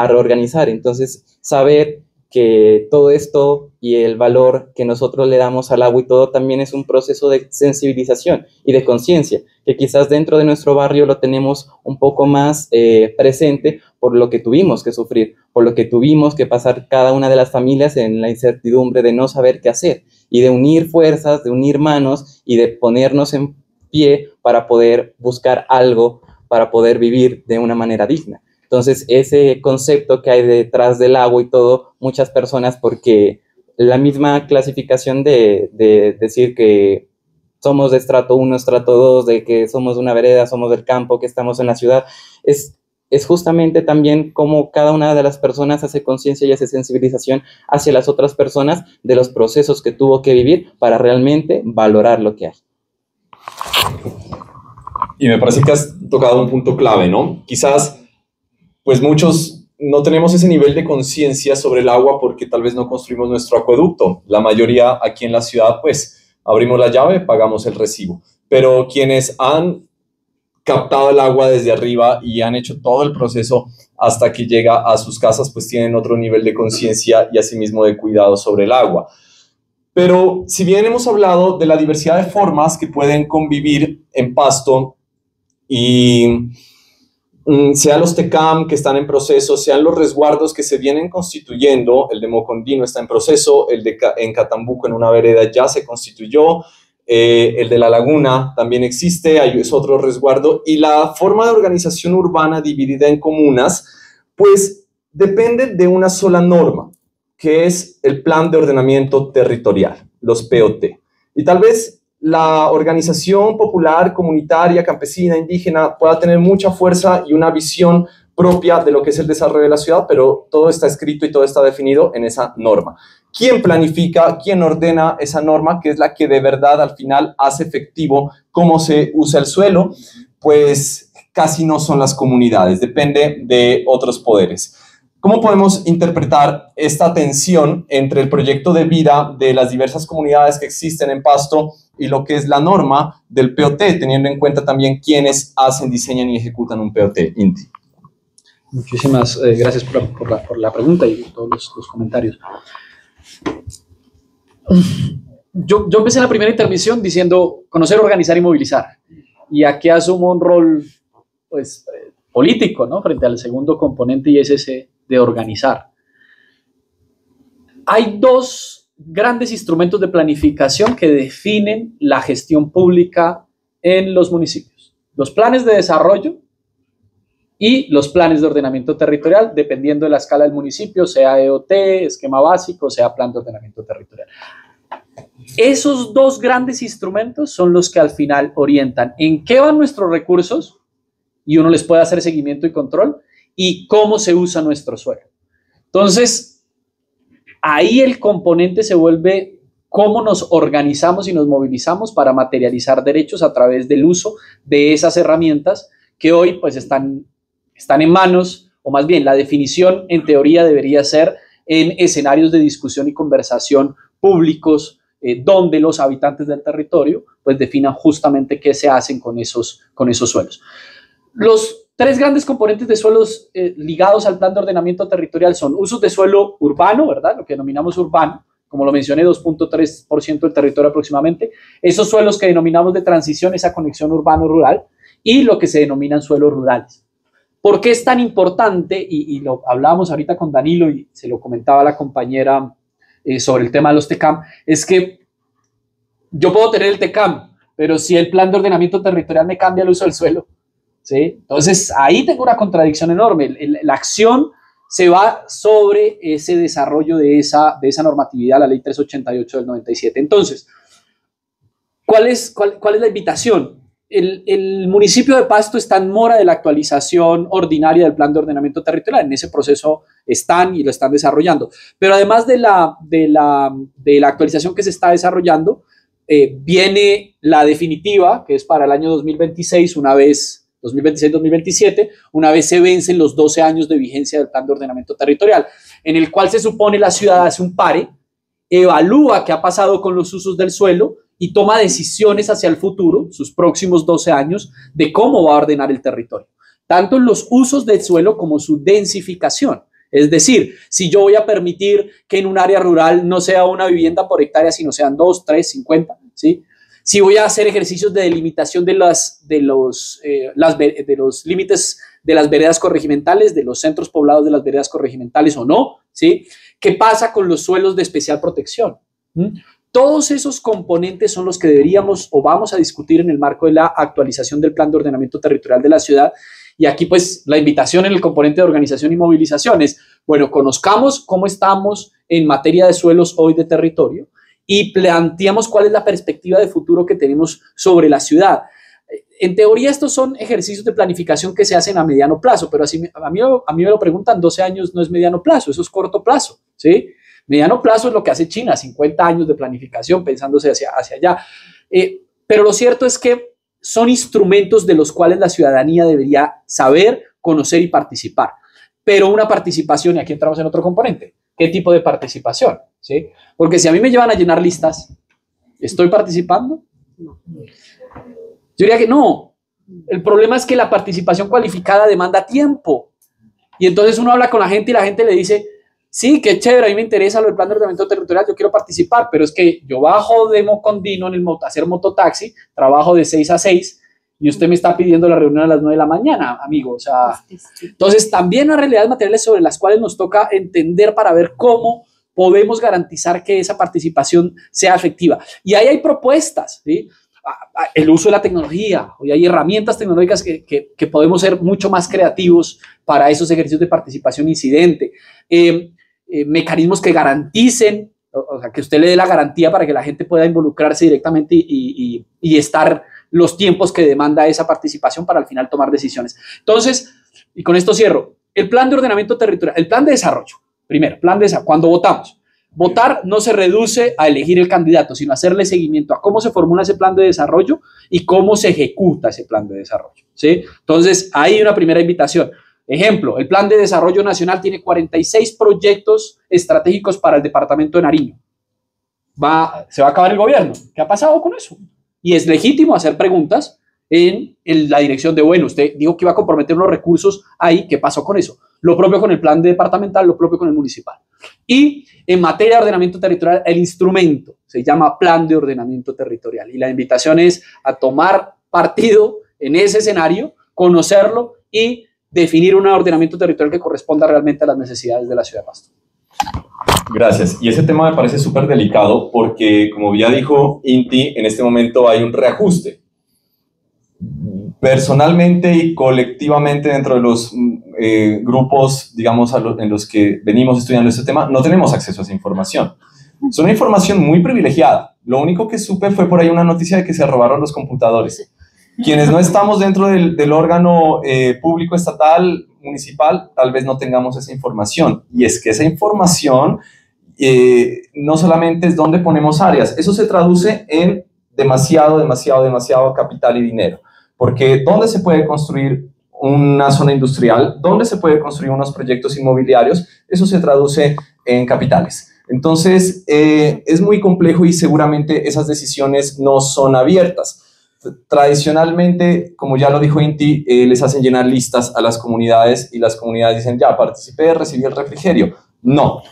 Speaker 4: reorganizar. Entonces, saber que todo esto y el valor que nosotros le damos al agua y todo también es un proceso de sensibilización y de conciencia, que quizás dentro de nuestro barrio lo tenemos un poco más presente por lo que tuvimos que sufrir, por lo que tuvimos que pasar cada una de las familias en la incertidumbre de no saber qué hacer y de unir fuerzas, de unir manos y de ponernos pie para poder buscar algo, para poder vivir de una manera digna. Entonces, ese concepto que hay detrás del agua y todo, muchas personas, porque la misma clasificación de decir que somos de estrato 1, estrato 2, de que somos de una vereda, somos del campo, que estamos en la ciudad, es justamente también cómo cada una de las personas hace conciencia y hace sensibilización hacia las otras personas de los procesos que tuvo que vivir para realmente valorar lo que hay.
Speaker 1: Y me parece que has tocado un punto clave, ¿no? Quizás, pues muchos no tenemos ese nivel de conciencia sobre el agua porque tal vez no construimos nuestro acueducto. La mayoría aquí en la ciudad, pues, abrimos la llave, pagamos el recibo. Pero quienes han captado el agua desde arriba y han hecho todo el proceso hasta que llega a sus casas, pues tienen otro nivel de conciencia y asimismo de cuidado sobre el agua. Pero si bien hemos hablado de la diversidad de formas que pueden convivir en Pasto, y sean los TECAM que están en proceso, sean los resguardos que se vienen constituyendo, el de Mocondino está en proceso, el de en Catambuco en una vereda ya se constituyó, el de La Laguna también existe, es otro resguardo, y la forma de organización urbana dividida en comunas, pues depende de una sola norma, que es el Plan de Ordenamiento Territorial, los POT. Y tal vez la organización popular, comunitaria, campesina, indígena pueda tener mucha fuerza y una visión propia de lo que es el desarrollo de la ciudad, pero todo está escrito y todo está definido en esa norma. ¿Quién planifica, quién ordena esa norma, que es la que de verdad al final hace efectivo cómo se usa el suelo? Pues casi no son las comunidades, depende de otros poderes. ¿Cómo podemos interpretar esta tensión entre el proyecto de vida de las diversas comunidades que existen en Pasto y lo que es la norma del POT, teniendo en cuenta también quiénes hacen, diseñan y ejecutan un POT? Inti.
Speaker 5: Muchísimas gracias por la pregunta y todos los comentarios. Yo empecé la primera intervención diciendo conocer, organizar y movilizar. Y aquí asumo un rol pues, político, ¿no? Frente al segundo componente, y es ese de organizar. Hay dos grandes instrumentos de planificación que definen la gestión pública en los municipios: los planes de desarrollo y los planes de ordenamiento territorial, dependiendo de la escala del municipio, sea EOT, esquema básico, sea plan de ordenamiento territorial. Esos dos grandes instrumentos son los que al final orientan en qué van nuestros recursos y uno les puede hacer seguimiento y control, y cómo se usa nuestro suelo. Entonces, ahí el componente se vuelve cómo nos organizamos y nos movilizamos para materializar derechos a través del uso de esas herramientas que hoy pues están en manos, o más bien la definición en teoría debería ser en escenarios de discusión y conversación públicos, donde los habitantes del territorio pues definan justamente qué se hacen con esos suelos. Los tres grandes componentes de suelos ligados al plan de ordenamiento territorial son usos de suelo urbano, ¿verdad? Lo que denominamos urbano, como lo mencioné, 2.3% del territorio aproximadamente. Esos suelos que denominamos de transición, esa conexión urbano-rural, y lo que se denominan suelos rurales. ¿Por qué es tan importante? Y lo hablábamos ahorita con Danilo y se lo comentaba la compañera sobre el tema de los TECAM, es que yo puedo tener el TECAM, pero si el plan de ordenamiento territorial me cambia el uso del suelo, ¿sí? Entonces ahí tengo una contradicción enorme. La acción se va sobre ese desarrollo de esa normatividad, la ley 388 del 97. Entonces, ¿cuál es la invitación? El municipio de Pasto está en mora de la actualización ordinaria del plan de ordenamiento territorial. En ese proceso están y lo están desarrollando. Pero además de la actualización que se está desarrollando, viene la definitiva, que es para el año 2026, 2026-2027, una vez se vencen los 12 años de vigencia del plan de ordenamiento territorial, en el cual se supone la ciudad hace un pare, evalúa qué ha pasado con los usos del suelo y toma decisiones hacia el futuro, sus próximos 12 años, de cómo va a ordenar el territorio, tanto en los usos del suelo como su densificación. Es decir, si yo voy a permitir que en un área rural no sea una vivienda por hectárea, sino sean 2, 3, 50, ¿sí? Si voy a hacer ejercicios de delimitación de los límites de las veredas corregimentales, de los centros poblados de las veredas corregimentales o no, ¿sí? ¿Qué pasa con los suelos de especial protección? todos esos componentes son los que deberíamos o vamos a discutir en el marco de la actualización del Plan de Ordenamiento Territorial de la ciudad. Y aquí, pues, la invitación en el componente de organización y movilización es, bueno, conozcamos cómo estamos en materia de suelos hoy de territorio y planteamos cuál es la perspectiva de futuro que tenemos sobre la ciudad. En teoría, estos son ejercicios de planificación que se hacen a mediano plazo, pero a mí me lo preguntan, 12 años no es mediano plazo, eso es corto plazo, ¿sí? Mediano plazo es lo que hace China, 50 años de planificación pensándose hacia allá. Pero lo cierto es que son instrumentos de los cuales la ciudadanía debería saber, conocer y participar. Pero una participación, y aquí entramos en otro componente, ¿qué tipo de participación? ¿Sí? Porque si a mí me llevan a llenar listas, ¿estoy participando? No. Yo diría que no. El problema es que la participación cualificada demanda tiempo. Y entonces uno habla con la gente y la gente le dice, sí, qué chévere, a mí me interesa lo del plan de ordenamiento territorial, yo quiero participar, pero es que yo bajo de Mocondino a hacer mototaxi, trabajo de 6 a 6 y usted me está pidiendo la reunión a las 9 de la mañana, amigo. O sea, entonces también hay realidades materiales sobre las cuales nos toca entender para ver cómo podemos garantizar que esa participación sea efectiva. Y ahí hay propuestas, ¿sí? El uso de la tecnología, hoy hay herramientas tecnológicas que podemos ser mucho más creativos para esos ejercicios de participación incidente, mecanismos que garanticen, o sea, que usted le dé la garantía para que la gente pueda involucrarse directamente y estar los tiempos que demanda esa participación para al final tomar decisiones. Entonces, y con esto cierro, el plan de ordenamiento territorial, el plan de desarrollo, primero, plan de desarrollo, cuando votamos. Votar no se reduce a elegir el candidato, sino a hacerle seguimiento a cómo se formula ese plan de desarrollo y cómo se ejecuta ese plan de desarrollo, ¿sí? Entonces, ahí hay una primera invitación. Ejemplo, el Plan de Desarrollo Nacional tiene 46 proyectos estratégicos para el departamento de Nariño. Se va a acabar el gobierno. ¿Qué ha pasado con eso? Y es legítimo hacer preguntas en la dirección de, bueno, usted dijo que iba a comprometer unos recursos ahí, ¿qué pasó con eso? Lo propio con el plan departamental, lo propio con el municipal. Y en materia de ordenamiento territorial, el instrumento se llama Plan de Ordenamiento Territorial. Y la invitación es a tomar partido en ese escenario, conocerlo y definir un ordenamiento territorial que corresponda realmente a las necesidades de la ciudad de Pasto.
Speaker 1: Gracias. Y ese tema me parece súper delicado porque, como ya dijo Inti, en este momento hay un reajuste. Personalmente y colectivamente dentro de los grupos, digamos, en los que venimos estudiando este tema, no tenemos acceso a esa información. Es una información muy privilegiada. Lo único que supe fue por ahí una noticia de que se robaron los computadores. Quienes no estamos dentro del órgano público, estatal, municipal, tal vez no tengamos esa información. Y es que esa información no solamente es dónde ponemos áreas, eso se traduce en demasiado capital y dinero. Porque ¿dónde se puede construir una zona industrial? ¿Dónde se puede construir unos proyectos inmobiliarios? Eso se traduce en capitales. Entonces, es muy complejo y seguramente esas decisiones no son abiertas. Tradicionalmente, como ya lo dijo Inti, les hacen llenar listas a las comunidades y las comunidades dicen, ya, participé, recibí el refrigerio. No.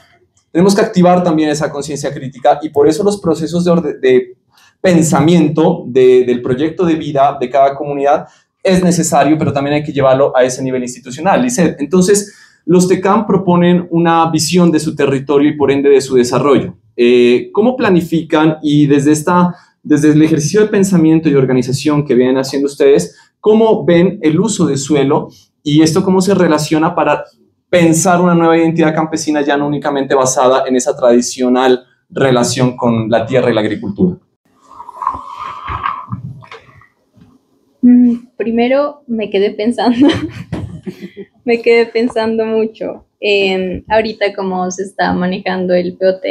Speaker 1: Tenemos que activar también esa conciencia crítica y por eso los procesos de pensamiento del proyecto de vida de cada comunidad es necesario, pero también hay que llevarlo a ese nivel institucional. Lisset, entonces, los TECAM proponen una visión de su territorio y por ende de su desarrollo. ¿Cómo planifican y desde el ejercicio de pensamiento y organización que vienen haciendo ustedes, cómo ven el uso de suelo y esto cómo se relaciona para pensar una nueva identidad campesina ya no únicamente basada en esa tradicional relación con la tierra y la agricultura?
Speaker 3: Primero me quedé pensando, mucho en ahorita cómo se está manejando el POT.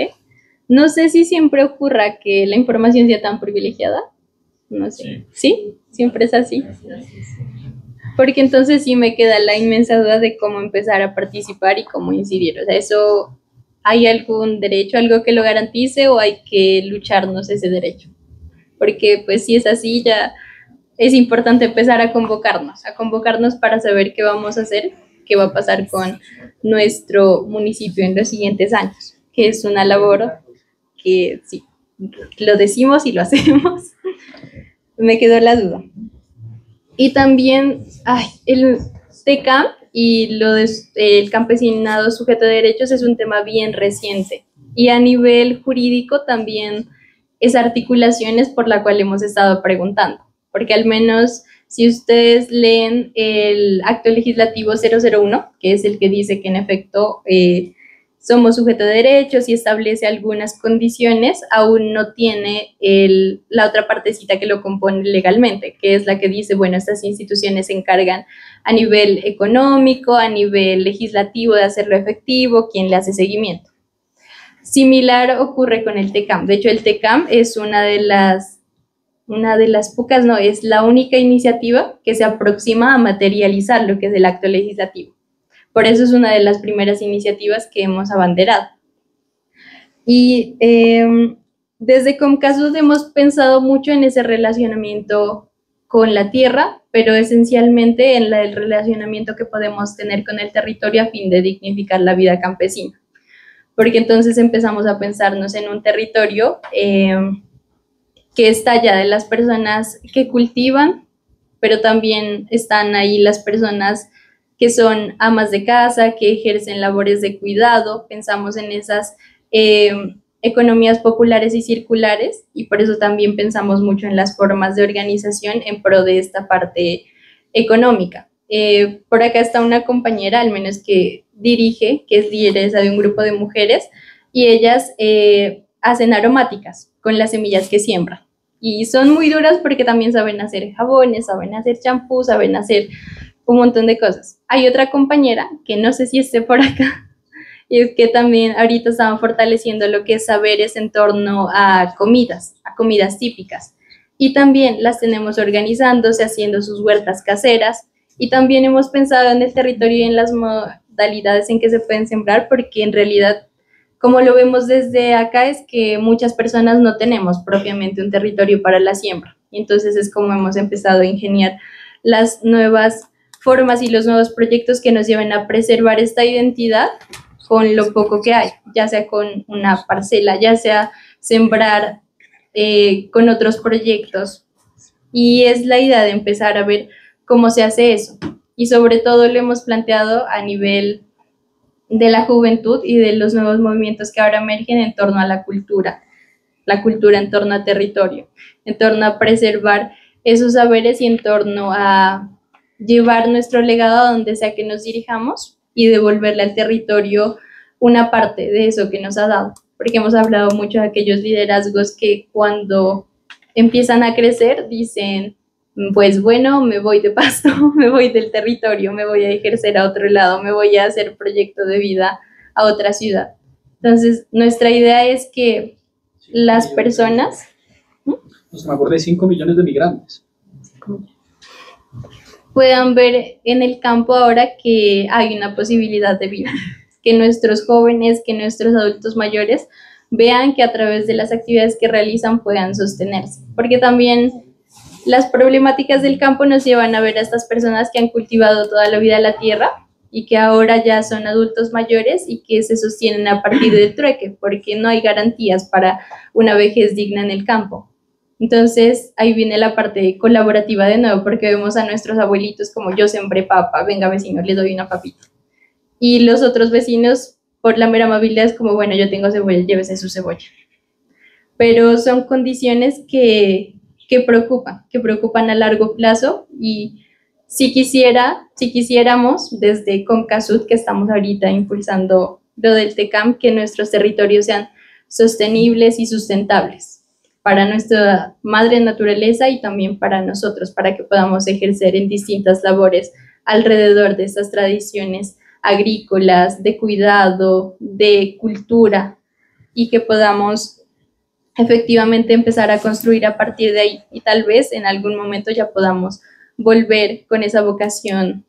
Speaker 3: No sé si siempre ocurra que la información sea tan privilegiada, no sé, ¿sí? Siempre es así. Porque entonces sí me queda la inmensa duda de cómo empezar a participar y cómo incidir. O sea, ¿eso hay algún derecho, algo que lo garantice o hay que lucharnos ese derecho? Porque pues si es así ya es importante empezar a convocarnos para saber qué vamos a hacer, qué va a pasar con nuestro municipio en los siguientes años, que es una labor que sí, lo decimos y lo hacemos. Me quedó la duda. Y también, el TECAM y el campesinado sujeto de derechos es un tema bien reciente. Y a nivel jurídico también esa articulación es por la cual hemos estado preguntando, porque al menos si ustedes leen el acto legislativo 001, que es el que dice que en efecto somos sujeto de derechos y establece algunas condiciones, aún no tiene la otra partecita que lo compone legalmente, que es la que dice, bueno, estas instituciones se encargan a nivel económico, a nivel legislativo de hacerlo efectivo, quién le hace seguimiento. Similar ocurre con el TECAM. De hecho, el TECAM es una de las pocas, no, es la única iniciativa que se aproxima a materializar lo que es el acto legislativo. Por eso es una de las primeras iniciativas que hemos abanderado. Y desde Comcasud hemos pensado mucho en ese relacionamiento con la tierra, pero esencialmente en el relacionamiento que podemos tener con el territorio a fin de dignificar la vida campesina. Porque entonces empezamos a pensarnos en un territorio que está ya de las personas que cultivan, pero también están ahí las personas que son amas de casa, que ejercen labores de cuidado. Pensamos en esas economías populares y circulares, y por eso también pensamos mucho en las formas de organización en pro de esta parte económica. Por acá está una compañera, al menos que dirige, que es lideresa de un grupo de mujeres, y ellas hacen aromáticas con las semillas que siembran. Y son muy duras porque también saben hacer jabones, saben hacer champú, saben hacer un montón de cosas. Hay otra compañera, que no sé si esté por acá, y es que también ahorita estaban fortaleciendo lo que es saberes en torno a comidas típicas. Y también las tenemos organizándose, haciendo sus huertas caseras, y también hemos pensado en el territorio y en las modalidades en que se pueden sembrar, porque en realidad, como lo vemos desde acá, es que muchas personas no tenemos propiamente un territorio para la siembra. Y entonces es como hemos empezado a ingeniar las nuevas formas y los nuevos proyectos que nos lleven a preservar esta identidad con lo poco que hay, ya sea con una parcela, ya sea sembrar con otros proyectos. Y es la idea de empezar a ver cómo se hace eso. Y sobre todo lo hemos planteado a nivel de la juventud y de los nuevos movimientos que ahora emergen en torno a la cultura en torno a territorio, en torno a preservar esos saberes y en torno a llevar nuestro legado a donde sea que nos dirijamos y devolverle al territorio una parte de eso que nos ha dado, porque hemos hablado mucho de aquellos liderazgos que cuando empiezan a crecer dicen, pues bueno, me voy de Pasto, me voy del territorio, me voy a ejercer a otro lado, me voy a hacer proyecto de vida a otra ciudad. Entonces, nuestra idea es que las personas...
Speaker 5: Me acordé de 5 millones de migrantes.
Speaker 3: Puedan ver en el campo ahora que hay una posibilidad de vida, que nuestros jóvenes, que nuestros adultos mayores vean que a través de las actividades que realizan puedan sostenerse, porque también las problemáticas del campo nos llevan a ver a estas personas que han cultivado toda la vida la tierra y que ahora ya son adultos mayores y que se sostienen a partir del trueque, porque no hay garantías para una vejez digna en el campo. Entonces, ahí viene la parte colaborativa de nuevo, porque vemos a nuestros abuelitos como yo sembré papa, venga vecino, le doy una papita. Y los otros vecinos, por la mera amabilidad, es como, bueno, yo tengo cebolla, llévese su cebolla. Pero son condiciones que preocupan a largo plazo, y si quisiéramos, desde Comcasud, que estamos ahorita impulsando lo del TECAM, que nuestros territorios sean sostenibles y sustentables para nuestra madre naturaleza y también para nosotros, para que podamos ejercer en distintas labores alrededor de estas tradiciones agrícolas, de cuidado, de cultura, y que podamos efectivamente empezar a construir a partir de ahí, y tal vez en algún momento ya podamos volver con esa vocación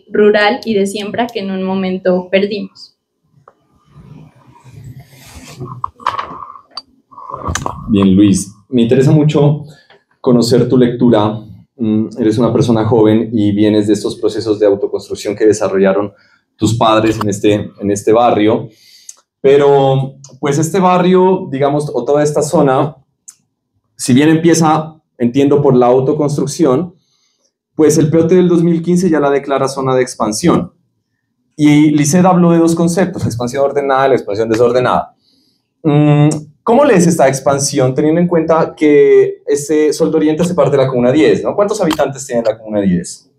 Speaker 3: rural y de siembra que en un momento perdimos.
Speaker 1: Bien, Luis, me interesa mucho conocer tu lectura. Eres una persona joven y vienes de estos procesos de autoconstrucción que desarrollaron tus padres en este barrio, pero pues este barrio, digamos, o toda esta zona, si bien empieza, entiendo, por la autoconstrucción, pues el POT del 2015 ya la declara zona de expansión. Y Lisset habló de dos conceptos, la expansión ordenada y la expansión desordenada. ¿Cómo lees esta expansión teniendo en cuenta que Sol de Oriente hace parte de la Comuna 10, ¿no? ¿Cuántos habitantes tiene la Comuna 10?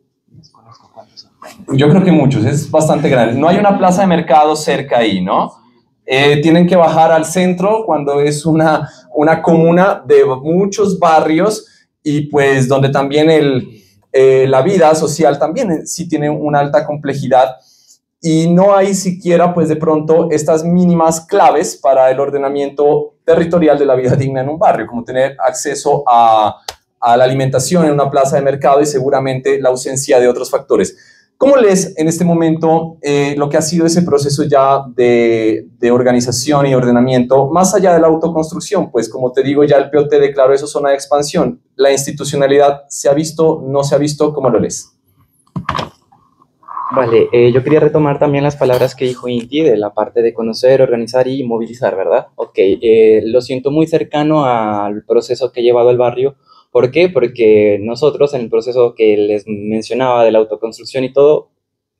Speaker 1: Yo creo que muchos, es bastante grande. No hay una plaza de mercado cerca ahí, ¿no? Tienen que bajar al centro cuando es una comuna de muchos barrios y pues donde también la vida social también sí tiene una alta complejidad y no hay siquiera pues de pronto estas mínimas claves para el ordenamiento territorial de la vida digna en un barrio, como tener acceso a la alimentación en una plaza de mercado y seguramente la ausencia de otros factores. ¿Cómo lees en este momento lo que ha sido ese proceso ya de organización y ordenamiento, más allá de la autoconstrucción? Pues como te digo, ya el POT declaró eso zona de expansión. ¿La institucionalidad se ha visto, no se ha visto? ¿Cómo lo lees?
Speaker 4: Vale, yo quería retomar también las palabras que dijo Inti de la parte de conocer, organizar y movilizar, ¿verdad? Ok, lo siento muy cercano al proceso que ha llevado el barrio. ¿Por qué? Porque nosotros en el proceso que les mencionaba de la autoconstrucción y todo,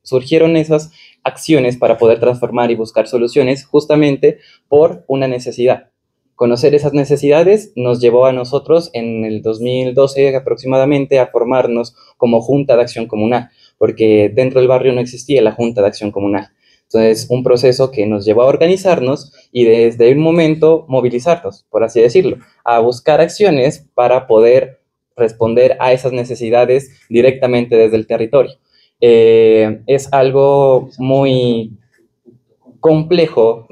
Speaker 4: surgieron esas acciones para poder transformar y buscar soluciones justamente por una necesidad. Conocer esas necesidades nos llevó a nosotros en el 2012 aproximadamente a formarnos como Junta de Acción Comunal, porque dentro del barrio no existía la Junta de Acción Comunal. Entonces, un proceso que nos llevó a organizarnos y desde un momento movilizarnos, por así decirlo, a buscar acciones para poder responder a esas necesidades directamente desde el territorio. Es algo muy complejo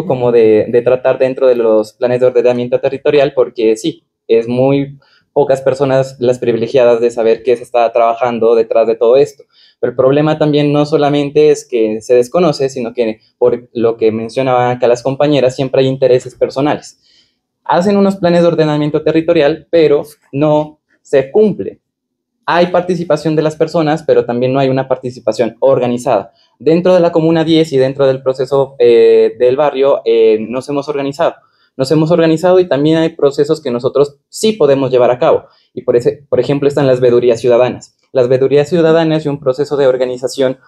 Speaker 4: como de tratar dentro de los planes de ordenamiento territorial, porque sí, es muy pocas personas las privilegiadas de saber qué se está trabajando detrás de todo esto. Pero el problema también no solamente es que se desconoce, sino que por lo que mencionaban acá las compañeras, siempre hay intereses personales. Hacen unos planes de ordenamiento territorial, pero no se cumple. Hay participación de las personas, pero también no hay una participación organizada. Dentro de la Comuna 10 y dentro del proceso del barrio nos hemos organizado. Nos hemos organizado y también hay procesos que nosotros sí podemos llevar a cabo. Y por ejemplo, están las veedurías ciudadanas. Las veedurías ciudadanas y un proceso de organización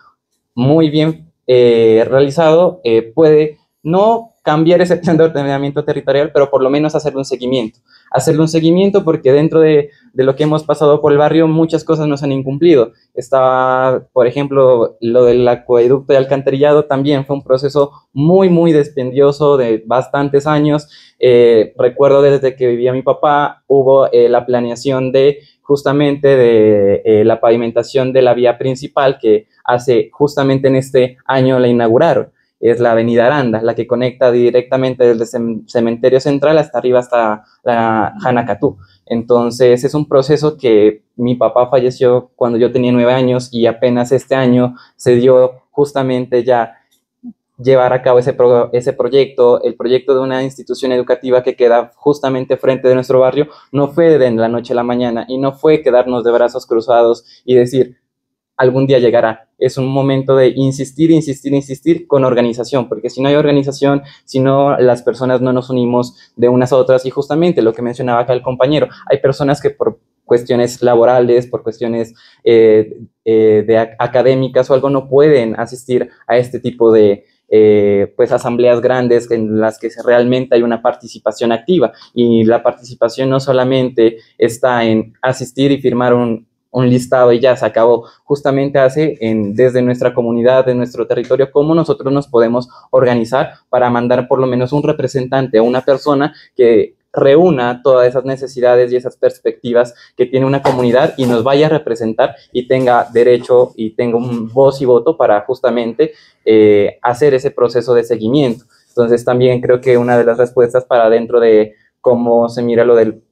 Speaker 4: muy bien realizado puede no cambiar ese plan de ordenamiento territorial, pero por lo menos hacerle un seguimiento. Hacerle un seguimiento porque dentro de lo que hemos pasado por el barrio, muchas cosas nos han incumplido. Estaba, por ejemplo, lo del acueducto y alcantarillado también fue un proceso muy, muy dispendioso de bastantes años. Recuerdo desde que vivía mi papá, hubo la planeación de justamente de la pavimentación de la vía principal que hace justamente en este año la inauguraron. Es la avenida Aranda, la que conecta directamente desde el cementerio central hasta arriba, hasta la Hanacatú. Entonces, es un proceso que mi papá falleció cuando yo tenía 9 años y apenas este año se dio justamente ya llevar a cabo ese proyecto, el proyecto de una institución educativa que queda justamente frente de nuestro barrio. No fue de la noche a la mañana y no fue quedarnos de brazos cruzados y decir, algún día llegará. Es un momento de insistir, insistir, insistir con organización, porque si no hay organización, si no las personas no nos unimos de unas a otras, y justamente lo que mencionaba acá el compañero, hay personas que por cuestiones laborales, por cuestiones académicas o algo no pueden asistir a este tipo de pues asambleas grandes en las que realmente hay una participación activa, y la participación no solamente está en asistir y firmar un listado y ya se acabó. Justamente desde nuestra comunidad, de nuestro territorio, cómo nosotros nos podemos organizar para mandar por lo menos un representante o una persona que reúna todas esas necesidades y esas perspectivas que tiene una comunidad y nos vaya a representar y tenga derecho y tenga un voz y voto para justamente hacer ese proceso de seguimiento. Entonces también creo que una de las respuestas para dentro de cómo se mira lo del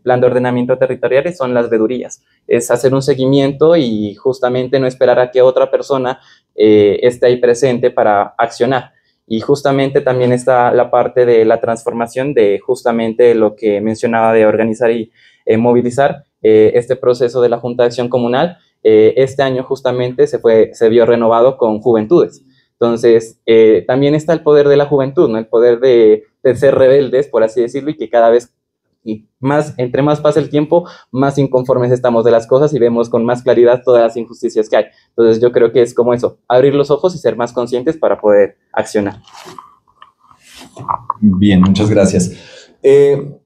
Speaker 4: plan de ordenamiento territorial son las veedurías. Es hacer un seguimiento y justamente no esperar a que otra persona esté ahí presente para accionar. Y justamente también está la parte de la transformación de justamente lo que mencionaba de organizar y movilizar este proceso de la Junta de Acción Comunal. Este año justamente se vio renovado con juventudes. Entonces, también está el poder de la juventud, ¿no? El poder de ser rebeldes, por así decirlo, y que cada vez entre más pasa el tiempo, más inconformes estamos de las cosas y vemos con más claridad todas las injusticias que hay. Entonces, yo creo que es como eso, abrir los ojos y ser más conscientes para poder accionar.
Speaker 1: Bien, muchas gracias. En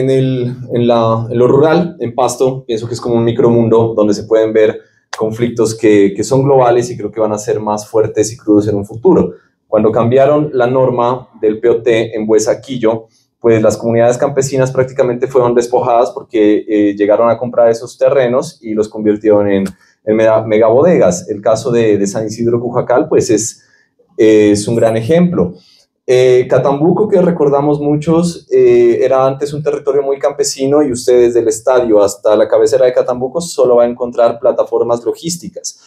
Speaker 1: lo rural, en Pasto, pienso que es como un micromundo donde se pueden ver conflictos que son globales y creo que van a ser más fuertes y crudos en un futuro. Cuando cambiaron la norma del POT en Buesaquillo, pues las comunidades campesinas prácticamente fueron despojadas porque llegaron a comprar esos terrenos y los convirtieron en megabodegas. El caso de San Isidro Cujacal, pues es un gran ejemplo. Catambuco, que recordamos muchos, era antes un territorio muy campesino y usted desde el estadio hasta la cabecera de Catambuco solo va a encontrar plataformas logísticas.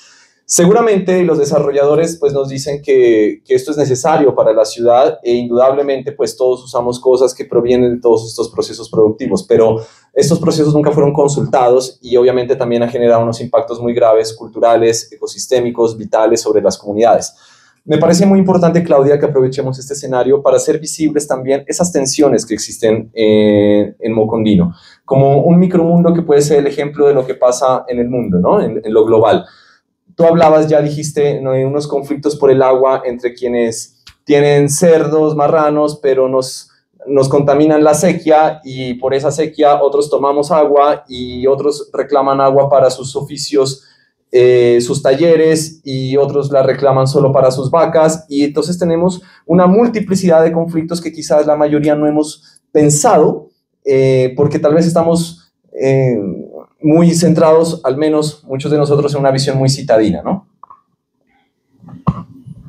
Speaker 1: Seguramente los desarrolladores pues, nos dicen que esto es necesario para la ciudad e indudablemente pues, todos usamos cosas que provienen de todos estos procesos productivos, pero estos procesos nunca fueron consultados y obviamente también ha generado unos impactos muy graves, culturales, ecosistémicos, vitales sobre las comunidades. Me parece muy importante, Claudia, que aprovechemos este escenario para hacer visibles también esas tensiones que existen en Mocondino, como un micromundo que puede ser el ejemplo de lo que pasa en el mundo, ¿no? En lo global. Tú hablabas, ya dijiste, ¿no?, de unos conflictos por el agua entre quienes tienen cerdos, marranos, pero nos contaminan la sequía y por esa sequía otros tomamos agua y otros reclaman agua para sus oficios, sus talleres y otros la reclaman solo para sus vacas y entonces tenemos una multiplicidad de conflictos que quizás la mayoría no hemos pensado porque tal vez estamos muy centrados, al menos muchos de nosotros, en una visión muy citadina, ¿no?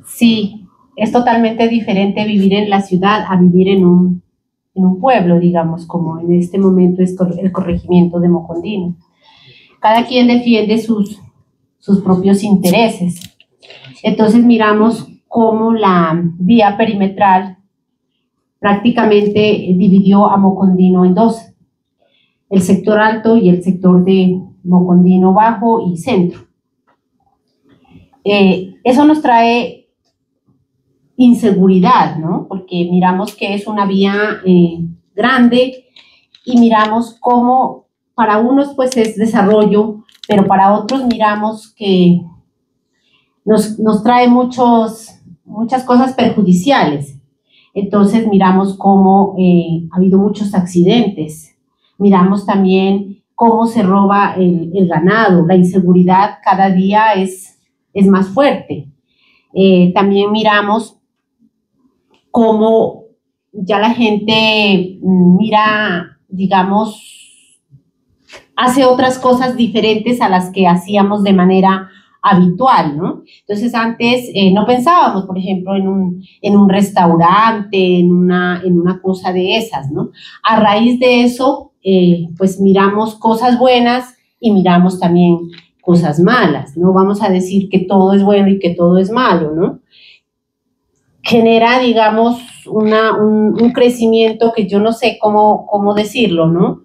Speaker 2: Sí, es totalmente diferente vivir en la ciudad a vivir en un pueblo, digamos, como en este momento es el corregimiento de Mocondino. Cada quien defiende sus propios intereses. Entonces miramos cómo la vía perimetral prácticamente dividió a Mocondino en dos, el sector alto y el sector de Mocondino bajo y centro. Eso nos trae inseguridad, ¿no? Porque miramos que es una vía grande y miramos cómo para unos pues es desarrollo, pero para otros miramos que nos trae muchas cosas perjudiciales. Entonces miramos cómo ha habido muchos accidentes, miramos también cómo se roba el ganado, la inseguridad cada día es más fuerte. También miramos cómo ya la gente mira, digamos, hace otras cosas diferentes a las que hacíamos de manera habitual, ¿no? Entonces antes no pensábamos, por ejemplo, en un restaurante, en una cosa de esas, ¿no? A raíz de eso, pues miramos cosas buenas y miramos también cosas malas. No vamos a decir que todo es bueno y que todo es malo, ¿no? Genera, digamos, un crecimiento que yo no sé cómo decirlo, ¿no?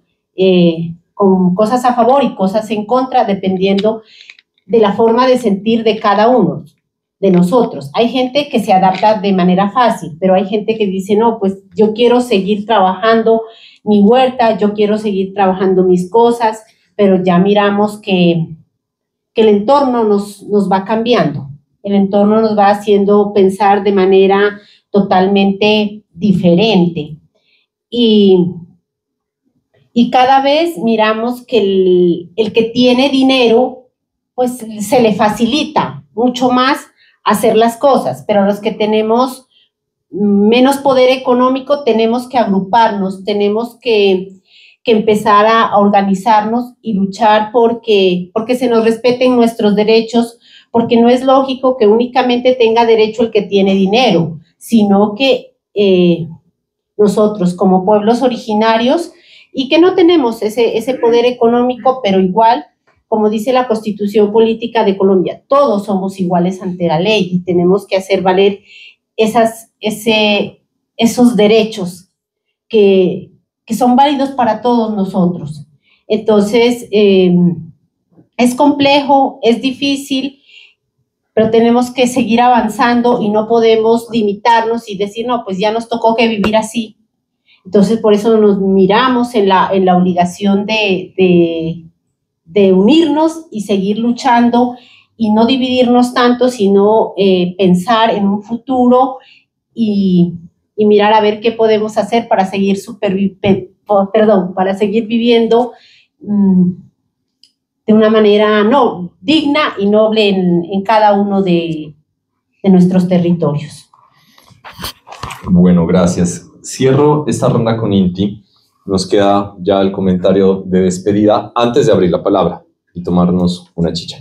Speaker 2: Con cosas a favor y cosas en contra, dependiendo de la forma de sentir de cada uno de nosotros. Hay gente que se adapta de manera fácil, pero hay gente que dice, no, pues yo quiero seguir trabajando mi huerta, yo quiero seguir trabajando mis cosas, pero ya miramos que el entorno nos va cambiando, el entorno nos va haciendo pensar de manera totalmente diferente. Y cada vez miramos que el que tiene dinero, pues se le facilita mucho más hacer las cosas, pero los que tenemos menos poder económico tenemos que agruparnos, tenemos que empezar a organizarnos y luchar porque se nos respeten nuestros derechos, porque no es lógico que únicamente tenga derecho el que tiene dinero, sino que nosotros como pueblos originarios y que no tenemos ese poder económico, pero igual, como dice la Constitución Política de Colombia, todos somos iguales ante la ley y tenemos que hacer valer esos derechos que son válidos para todos nosotros. Entonces, es complejo, es difícil, pero tenemos que seguir avanzando y no podemos limitarnos y decir, no, pues ya nos tocó que vivir así. Entonces, por eso nos miramos en la obligación de unirnos y seguir luchando y no dividirnos tanto, sino pensar en un futuro y y mirar a ver qué podemos hacer para seguir para seguir viviendo de una manera digna y noble en cada uno de nuestros territorios.
Speaker 1: Bueno, gracias. Cierro esta ronda con Inti. Nos queda ya el comentario de despedida antes de abrir la palabra y tomarnos una chicha.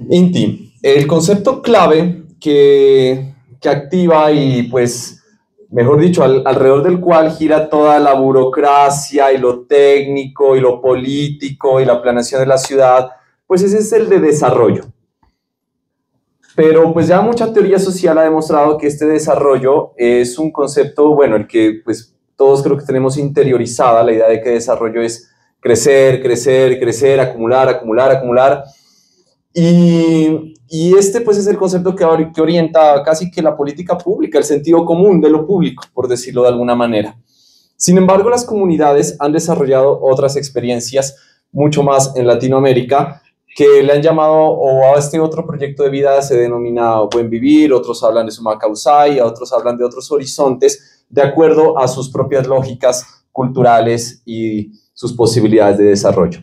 Speaker 1: Inti, el concepto clave que activa y pues, mejor dicho, alrededor del cual gira toda la burocracia y lo técnico y lo político y la planeación de la ciudad, pues ese es el de desarrollo. Pero pues ya mucha teoría social ha demostrado que este desarrollo es un concepto, bueno, el que pues todos creo que tenemos interiorizada la idea de que desarrollo es crecer, crecer, crecer, acumular, acumular, acumular. Y este pues es el concepto que orienta casi que la política pública, el sentido común de lo público, por decirlo de alguna manera. Sin embargo, las comunidades han desarrollado otras experiencias mucho más en Latinoamérica que le han llamado, o a este otro proyecto de vida se denomina Buen Vivir, otros hablan de Summa Causae, otros hablan de otros horizontes, de acuerdo a sus propias lógicas culturales y sus posibilidades de desarrollo.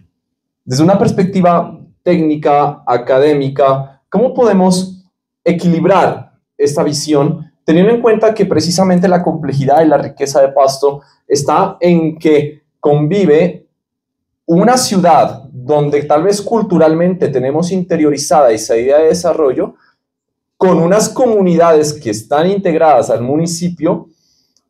Speaker 1: Desde una perspectiva técnica, académica, ¿cómo podemos equilibrar esta visión, teniendo en cuenta que precisamente la complejidad y la riqueza de Pasto está en que convive una ciudad donde tal vez culturalmente tenemos interiorizada esa idea de desarrollo, con unas comunidades que están integradas al municipio,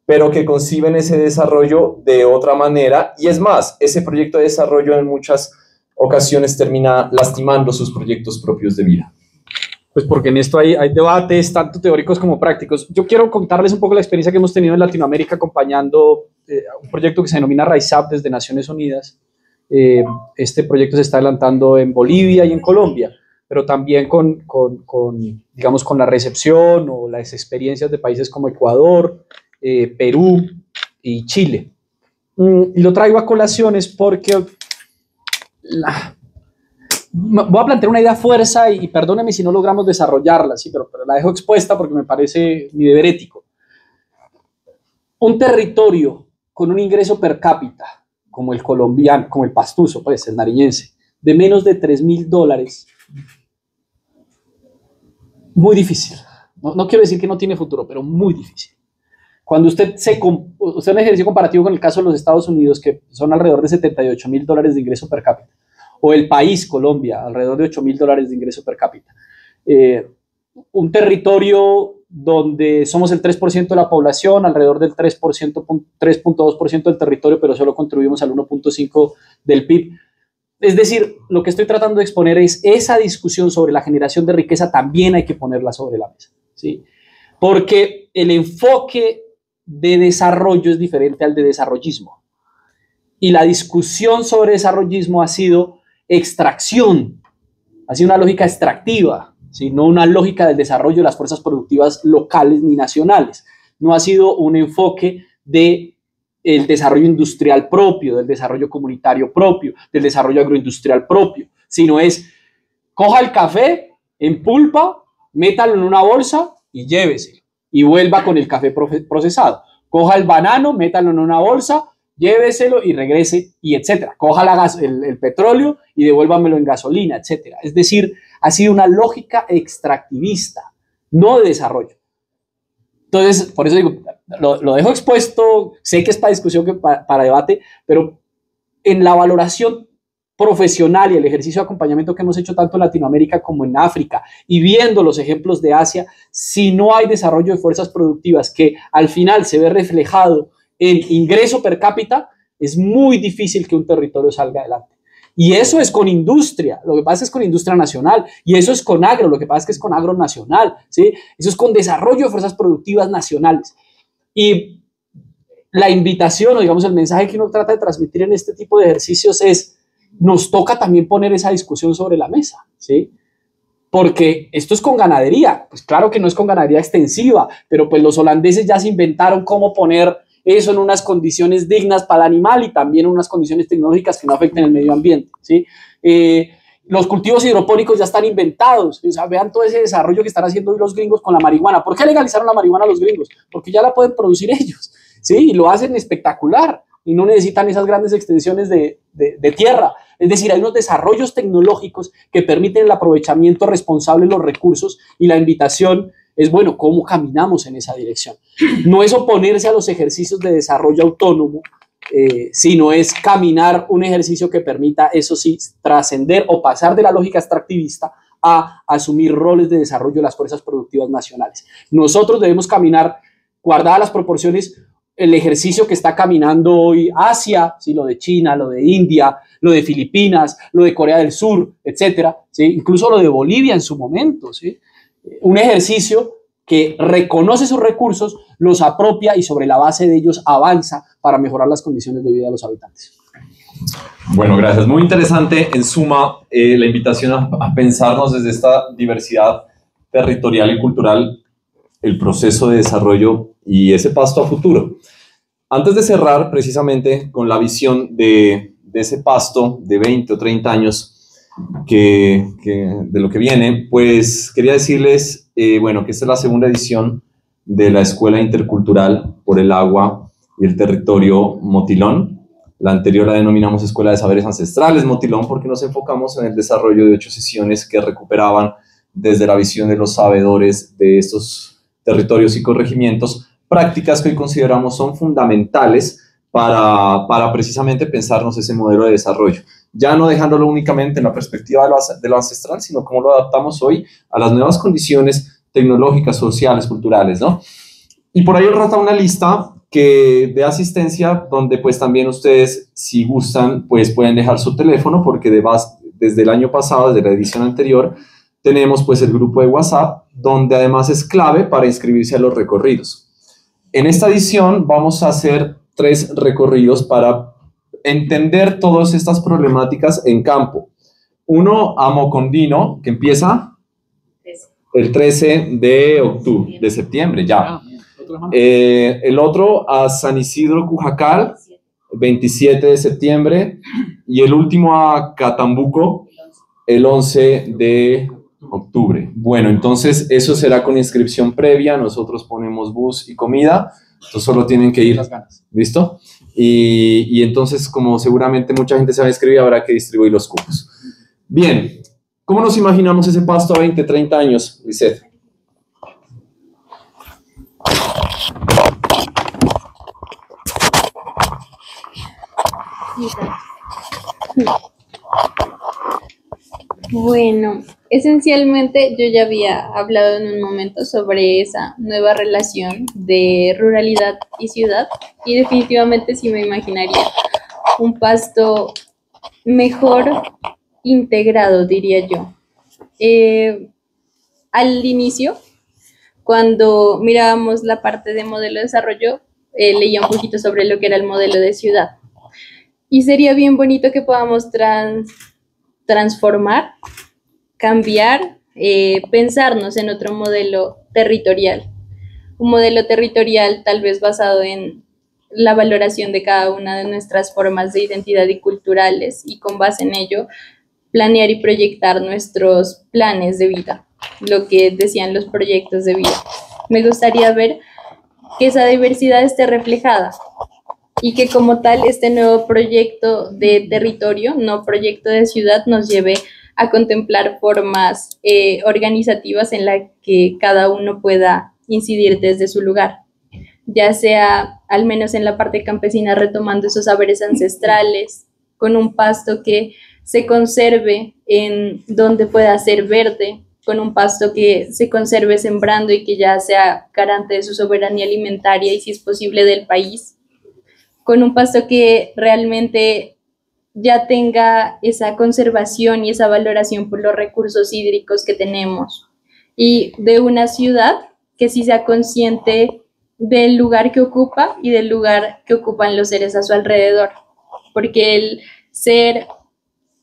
Speaker 1: pero que conciben ese desarrollo de otra manera, y es más, ese proyecto de desarrollo en muchas ocasiones termina lastimando sus proyectos propios de vida?
Speaker 5: Pues porque en esto hay debates tanto teóricos como prácticos. Yo quiero contarles un poco la experiencia que hemos tenido en Latinoamérica acompañando un proyecto que se denomina Rise Up desde Naciones Unidas. Este proyecto se está adelantando en Bolivia y en Colombia, pero también digamos, con la recepción o las experiencias de países como Ecuador, Perú y Chile. Y lo traigo a colaciones porque voy a plantear una idea fuerza y perdóneme si no logramos desarrollarla, ¿sí? pero la dejo expuesta porque me parece mi deber ético. Un territorio con un ingreso per cápita como el colombiano, como el pastuso, pues el nariñense, de menos de $3.000, muy difícil. No quiero decir que no tiene futuro, pero muy difícil. Cuando usted un ejercicio comparativo con el caso de los Estados Unidos, que son alrededor de $78.000 de ingreso per cápita, o el país, Colombia, alrededor de $8.000 de ingreso per cápita. Un territorio donde somos el 3% de la población, alrededor del 3.2% del territorio, pero solo contribuimos al 1.5% del PIB. Es decir, lo que estoy tratando de exponer es esa discusión sobre la generación de riqueza también hay que ponerla sobre la mesa, ¿sí? Porque el enfoque de desarrollo es diferente al de desarrollismo. Y la discusión sobre desarrollismo ha sido extracción, ha sido una lógica extractiva, ¿sí? No una lógica del desarrollo de las fuerzas productivas locales ni nacionales. No ha sido un enfoque del desarrollo industrial propio, del desarrollo comunitario propio, del desarrollo agroindustrial propio, sino es coja el café en pulpa, métalo en una bolsa y lléveselo y vuelva con el café procesado. Coja el banano, métalo en una bolsa, lléveselo y regrese, y etcétera. Coja el petróleo y devuélvamelo en gasolina, etcétera. Es decir, ha sido una lógica extractivista, no de desarrollo. Entonces, por eso digo, lo dejo expuesto, sé que es para discusión, para debate, pero en la valoración profesional y el ejercicio de acompañamiento que hemos hecho tanto en Latinoamérica como en África, y viendo los ejemplos de Asia, si no hay desarrollo de fuerzas productivas que al final se ve reflejado en ingreso per cápita, es muy difícil que un territorio salga adelante. Y eso es con industria, lo que pasa es con industria nacional, y eso es con agro, lo que pasa es que es con agro nacional, ¿sí? Eso es con desarrollo de fuerzas productivas nacionales. Y la invitación, o digamos el mensaje que uno trata de transmitir en este tipo de ejercicios es, nos toca también poner esa discusión sobre la mesa, ¿sí? Porque esto es con ganadería, pues claro que no es con ganadería extensiva, pero pues los holandeses ya se inventaron cómo poner eso en unas condiciones dignas para el animal y también en unas condiciones tecnológicas que no afecten el medio ambiente, ¿sí? los cultivos hidropónicos ya están inventados. O sea, vean todo ese desarrollo que están haciendo hoy los gringos con la marihuana. ¿Por qué legalizaron la marihuana los gringos? Porque ya la pueden producir ellos, ¿sí? Y lo hacen espectacular y no necesitan esas grandes extensiones de tierra. Es decir, hay unos desarrollos tecnológicos que permiten el aprovechamiento responsable de los recursos, y la invitación es, bueno, ¿cómo caminamos en esa dirección? No es oponerse a los ejercicios de desarrollo autónomo, sino es caminar un ejercicio que permita, eso sí, trascender o pasar de la lógica extractivista a asumir roles de desarrollo de las fuerzas productivas nacionales. Nosotros debemos caminar, guardadas las proporciones, el ejercicio que está caminando hoy Asia, ¿sí? Lo de China, lo de India, lo de Filipinas, lo de Corea del Sur, etcétera, ¿sí? Incluso lo de Bolivia en su momento, ¿sí? Un ejercicio que reconoce sus recursos, los apropia y sobre la base de ellos avanza para mejorar las condiciones de vida de los habitantes.
Speaker 1: Bueno, gracias. Muy interesante, en suma, la invitación a pensarnos desde esta diversidad territorial y cultural, el proceso de desarrollo y ese pasto a futuro. Antes de cerrar precisamente con la visión de ese pasto de 20 o 30 años de lo que viene, pues quería decirles, bueno, que esta es la segunda edición de la Escuela Intercultural por el Agua y el Territorio Motilón. La anterior la denominamos Escuela de Saberes Ancestrales Motilón porque nos enfocamos en el desarrollo de 8 sesiones que recuperaban desde la visión de los sabedores de estos territorios y corregimientos prácticas que hoy consideramos son fundamentales para precisamente pensarnos ese modelo de desarrollo, ya no dejándolo únicamente en la perspectiva de lo ancestral, sino cómo lo adaptamos hoy a las nuevas condiciones tecnológicas, sociales, culturales, ¿no? Y por ahí os resta una lista de asistencia, donde pues también ustedes, si gustan, pues pueden dejar su teléfono, porque desde el año pasado, desde la edición anterior, tenemos pues el grupo de WhatsApp, donde además es clave para inscribirse a los recorridos. En esta edición vamos a hacer 3 recorridos para entender todas estas problemáticas en campo. Uno a Mocondino, que empieza el 13 de septiembre, ya. El otro a San Isidro Cujacal, 27 de septiembre, y el último a Catambuco, el 11 de octubre. Bueno, entonces eso será con inscripción previa, nosotros ponemos bus y comida, entonces solo tienen que ir, ¿listo? Y entonces, como seguramente mucha gente se va a inscribir, habrá que distribuir los cupos. Bien, ¿cómo nos imaginamos ese pasto a 20, 30 años, Lisette?
Speaker 3: Bueno, esencialmente yo ya había hablado en un momento sobre esa nueva relación de ruralidad y ciudad, y definitivamente sí me imaginaría un pasto mejor integrado, diría yo. Al inicio, cuando mirábamos la parte de modelo de desarrollo, leía un poquito sobre lo que era el modelo de ciudad. Y sería bien bonito que podamos transformar, cambiar, pensarnos en otro modelo territorial. Un modelo territorial tal vez basado en la valoración de cada una de nuestras formas de identidad y culturales, y con base en ello planear y proyectar nuestros planes de vida, lo que decían los proyectos de vida. Me gustaría ver que esa diversidad esté reflejada y que como tal este nuevo proyecto de territorio, no proyecto de ciudad, nos lleve a contemplar formas organizativas en las que cada uno pueda incidir desde su lugar, ya sea al menos en la parte campesina retomando esos saberes ancestrales, con un pasto que se conserve en donde pueda ser verde, con un pasto que se conserve sembrando y que ya sea garante de su soberanía alimentaria y si es posible del país, con un pasto que realmente ya tenga esa conservación y esa valoración por los recursos hídricos que tenemos, y de una ciudad que sí sea consciente del lugar que ocupa y del lugar que ocupan los seres a su alrededor, porque el ser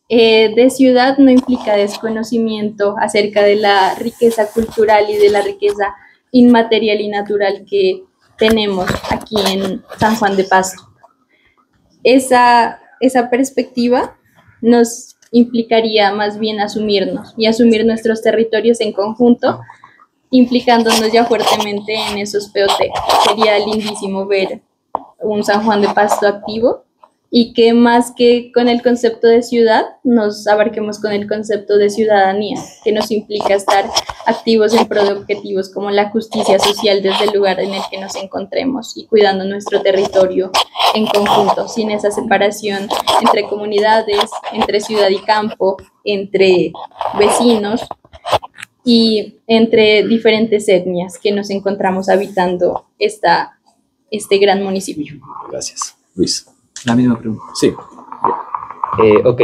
Speaker 3: de ciudad no implica desconocimiento acerca de la riqueza cultural y de la riqueza inmaterial y natural que tenemos aquí en San Juan de Pasto. Esa perspectiva nos implicaría más bien asumirnos y asumir nuestros territorios en conjunto, implicándonos ya fuertemente en esos POT. Sería lindísimo ver un San Juan de Pasto activo y que más que con el concepto de ciudad, nos abarquemos con el concepto de ciudadanía, que nos implica estar activos en pro de objetivos como la justicia social desde el lugar en el que nos encontremos y cuidando nuestro territorio en conjunto, sin esa separación entre comunidades, entre ciudad y campo, entre vecinos y entre diferentes etnias que nos encontramos habitando este gran municipio.
Speaker 5: Gracias. Luis.
Speaker 4: La misma pregunta.
Speaker 5: Sí.
Speaker 4: Ok,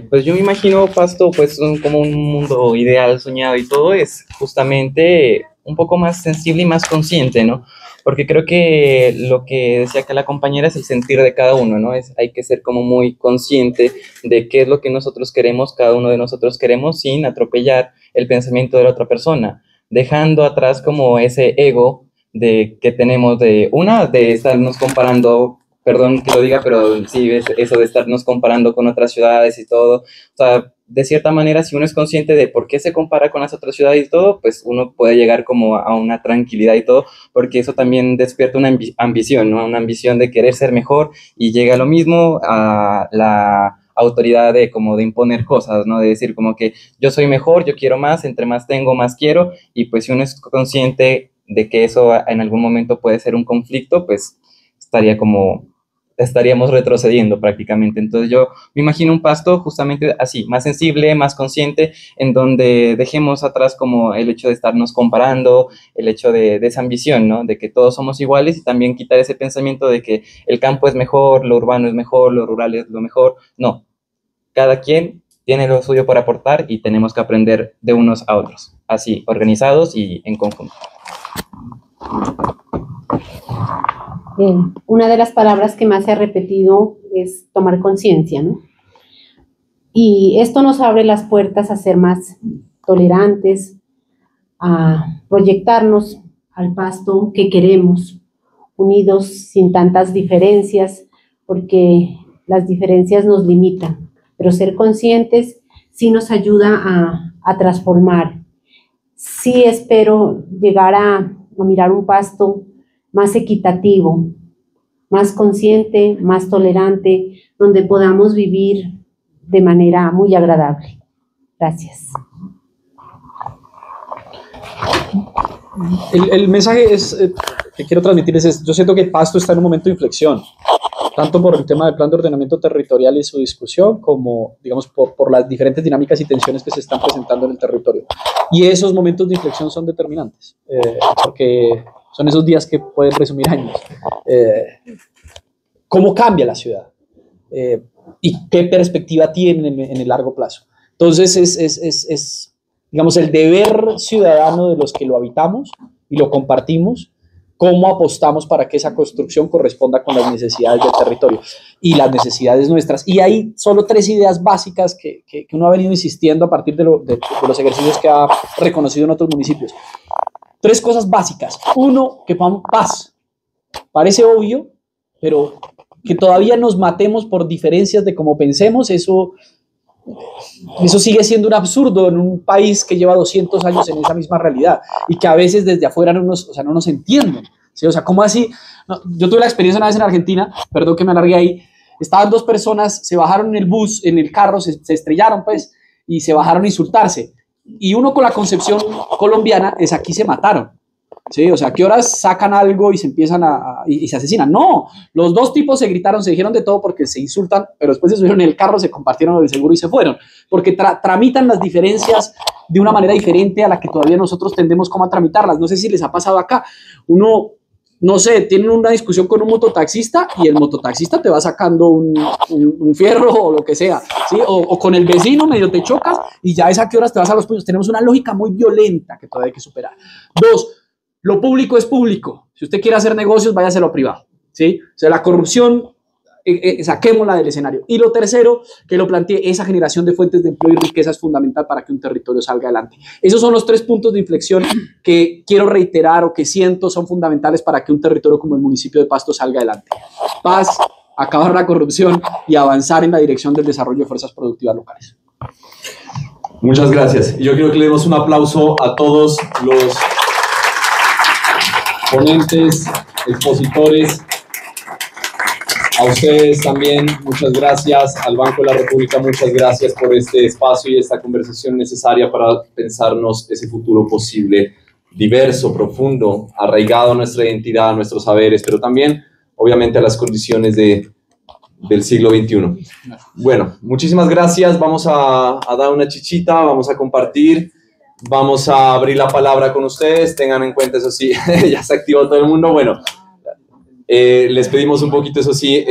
Speaker 4: pues yo me imagino Pasto pues como un mundo ideal, soñado y todo es justamente un poco más sensible y más consciente, ¿no? Porque creo que lo que decía acá la compañera es el sentir de cada uno, ¿no? Hay que ser como muy consciente de qué es lo que nosotros queremos, cada uno de nosotros queremos, sin atropellar el pensamiento de la otra persona, dejando atrás como ese ego que tenemos de estarnos comparando. Perdón que lo diga, pero sí, eso de estarnos comparando con otras ciudades y todo. O sea, de cierta manera, si uno es consciente de por qué se compara con las otras ciudades y todo, pues uno puede llegar como a una tranquilidad y todo, porque eso también despierta una ambición, ¿no? Una ambición de querer ser mejor y llega lo mismo a la autoridad de como de imponer cosas, ¿no? De decir como que yo soy mejor, yo quiero más, entre más tengo, más quiero, y pues si uno es consciente de que eso en algún momento puede ser un conflicto, pues estaríamos retrocediendo prácticamente. Entonces yo me imagino un Pasto justamente así, más sensible, más consciente, en donde dejemos atrás como el hecho de estarnos comparando, el hecho de esa ambición, ¿no? De que todos somos iguales y también quitar ese pensamiento de que el campo es mejor, lo urbano es mejor, lo rural es lo mejor. No, cada quien tiene lo suyo para aportar y tenemos que aprender de unos a otros, así, organizados y en conjunto.
Speaker 2: Una de las palabras que más se ha repetido es tomar conciencia, ¿no? Y esto nos abre las puertas a ser más tolerantes, a proyectarnos al Pasto que queremos, unidos sin tantas diferencias, porque las diferencias nos limitan, pero ser conscientes sí nos ayuda a transformar. Sí espero llegar a mirar un Pasto más equitativo, más consciente, más tolerante, donde podamos vivir de manera muy agradable. Gracias.
Speaker 5: El mensaje que quiero transmitir es, yo siento que Pasto está en un momento de inflexión, tanto por el tema del plan de ordenamiento territorial y su discusión, como, digamos, por las diferentes dinámicas y tensiones que se están presentando en el territorio. Y esos momentos de inflexión son determinantes, porque son esos días que pueden resumir años. ¿Cómo cambia la ciudad? ¿Y qué perspectiva tiene en el largo plazo? Entonces, es, digamos, el deber ciudadano de los que lo habitamos y lo compartimos, cómo apostamos para que esa construcción corresponda con las necesidades del territorio y las necesidades nuestras. Y hay solo 3 ideas básicas que uno ha venido insistiendo a partir de los ejercicios que ha reconocido en otros municipios. 3 cosas básicas. 1, que paz. Parece obvio, pero que todavía nos matemos por diferencias de cómo pensemos, eso sigue siendo un absurdo en un país que lleva 200 años en esa misma realidad y que a veces desde afuera no nos entienden, ¿sí? O sea, ¿cómo así? No, yo tuve la experiencia una vez en Argentina, perdón que me alargué ahí, estaban 2 personas, se bajaron en el bus, en el carro, se estrellaron pues, y se bajaron a insultarse. Y uno con la concepción colombiana es aquí se mataron. ¿Sí? O sea, ¿a qué horas sacan algo y se empiezan y se asesinan? No, los 2 tipos se gritaron, se dijeron de todo porque se insultan, pero después se subieron en el carro, se compartieron el seguro y se fueron, porque tramitan las diferencias de una manera diferente a la que todavía nosotros tendemos como a tramitarlas. No sé si les ha pasado acá. Uno, no sé, tienen una discusión con un mototaxista y el mototaxista te va sacando un fierro o lo que sea, ¿sí? O con el vecino medio te chocas y ya es a qué horas te vas a los puños. Tenemos una lógica muy violenta que todavía hay que superar. 2, lo público es público. Si usted quiere hacer negocios, váyase a lo privado, ¿sí? O sea, la corrupción, saquémosla del escenario. Y lo tercero, que lo planteé, esa generación de fuentes de empleo y riqueza es fundamental para que un territorio salga adelante. Esos son los 3 puntos de inflexión que quiero reiterar o que siento son fundamentales para que un territorio como el municipio de Pasto salga adelante. Paz, acabar la corrupción y avanzar en la dirección del desarrollo de fuerzas productivas locales.
Speaker 1: Muchas gracias. Y yo quiero que le demos un aplauso a todos los ponentes, expositores, a ustedes también, muchas gracias, al Banco de la República, muchas gracias por este espacio y esta conversación necesaria para pensarnos ese futuro posible, diverso, profundo, arraigado a nuestra identidad, a nuestros saberes, pero también, obviamente, a las condiciones del siglo XXI. Bueno, muchísimas gracias, vamos a dar una chichita, vamos a compartir, vamos a abrir la palabra con ustedes, tengan en cuenta, eso sí, ya se activó todo el mundo, bueno. Les pedimos un poquito, eso sí,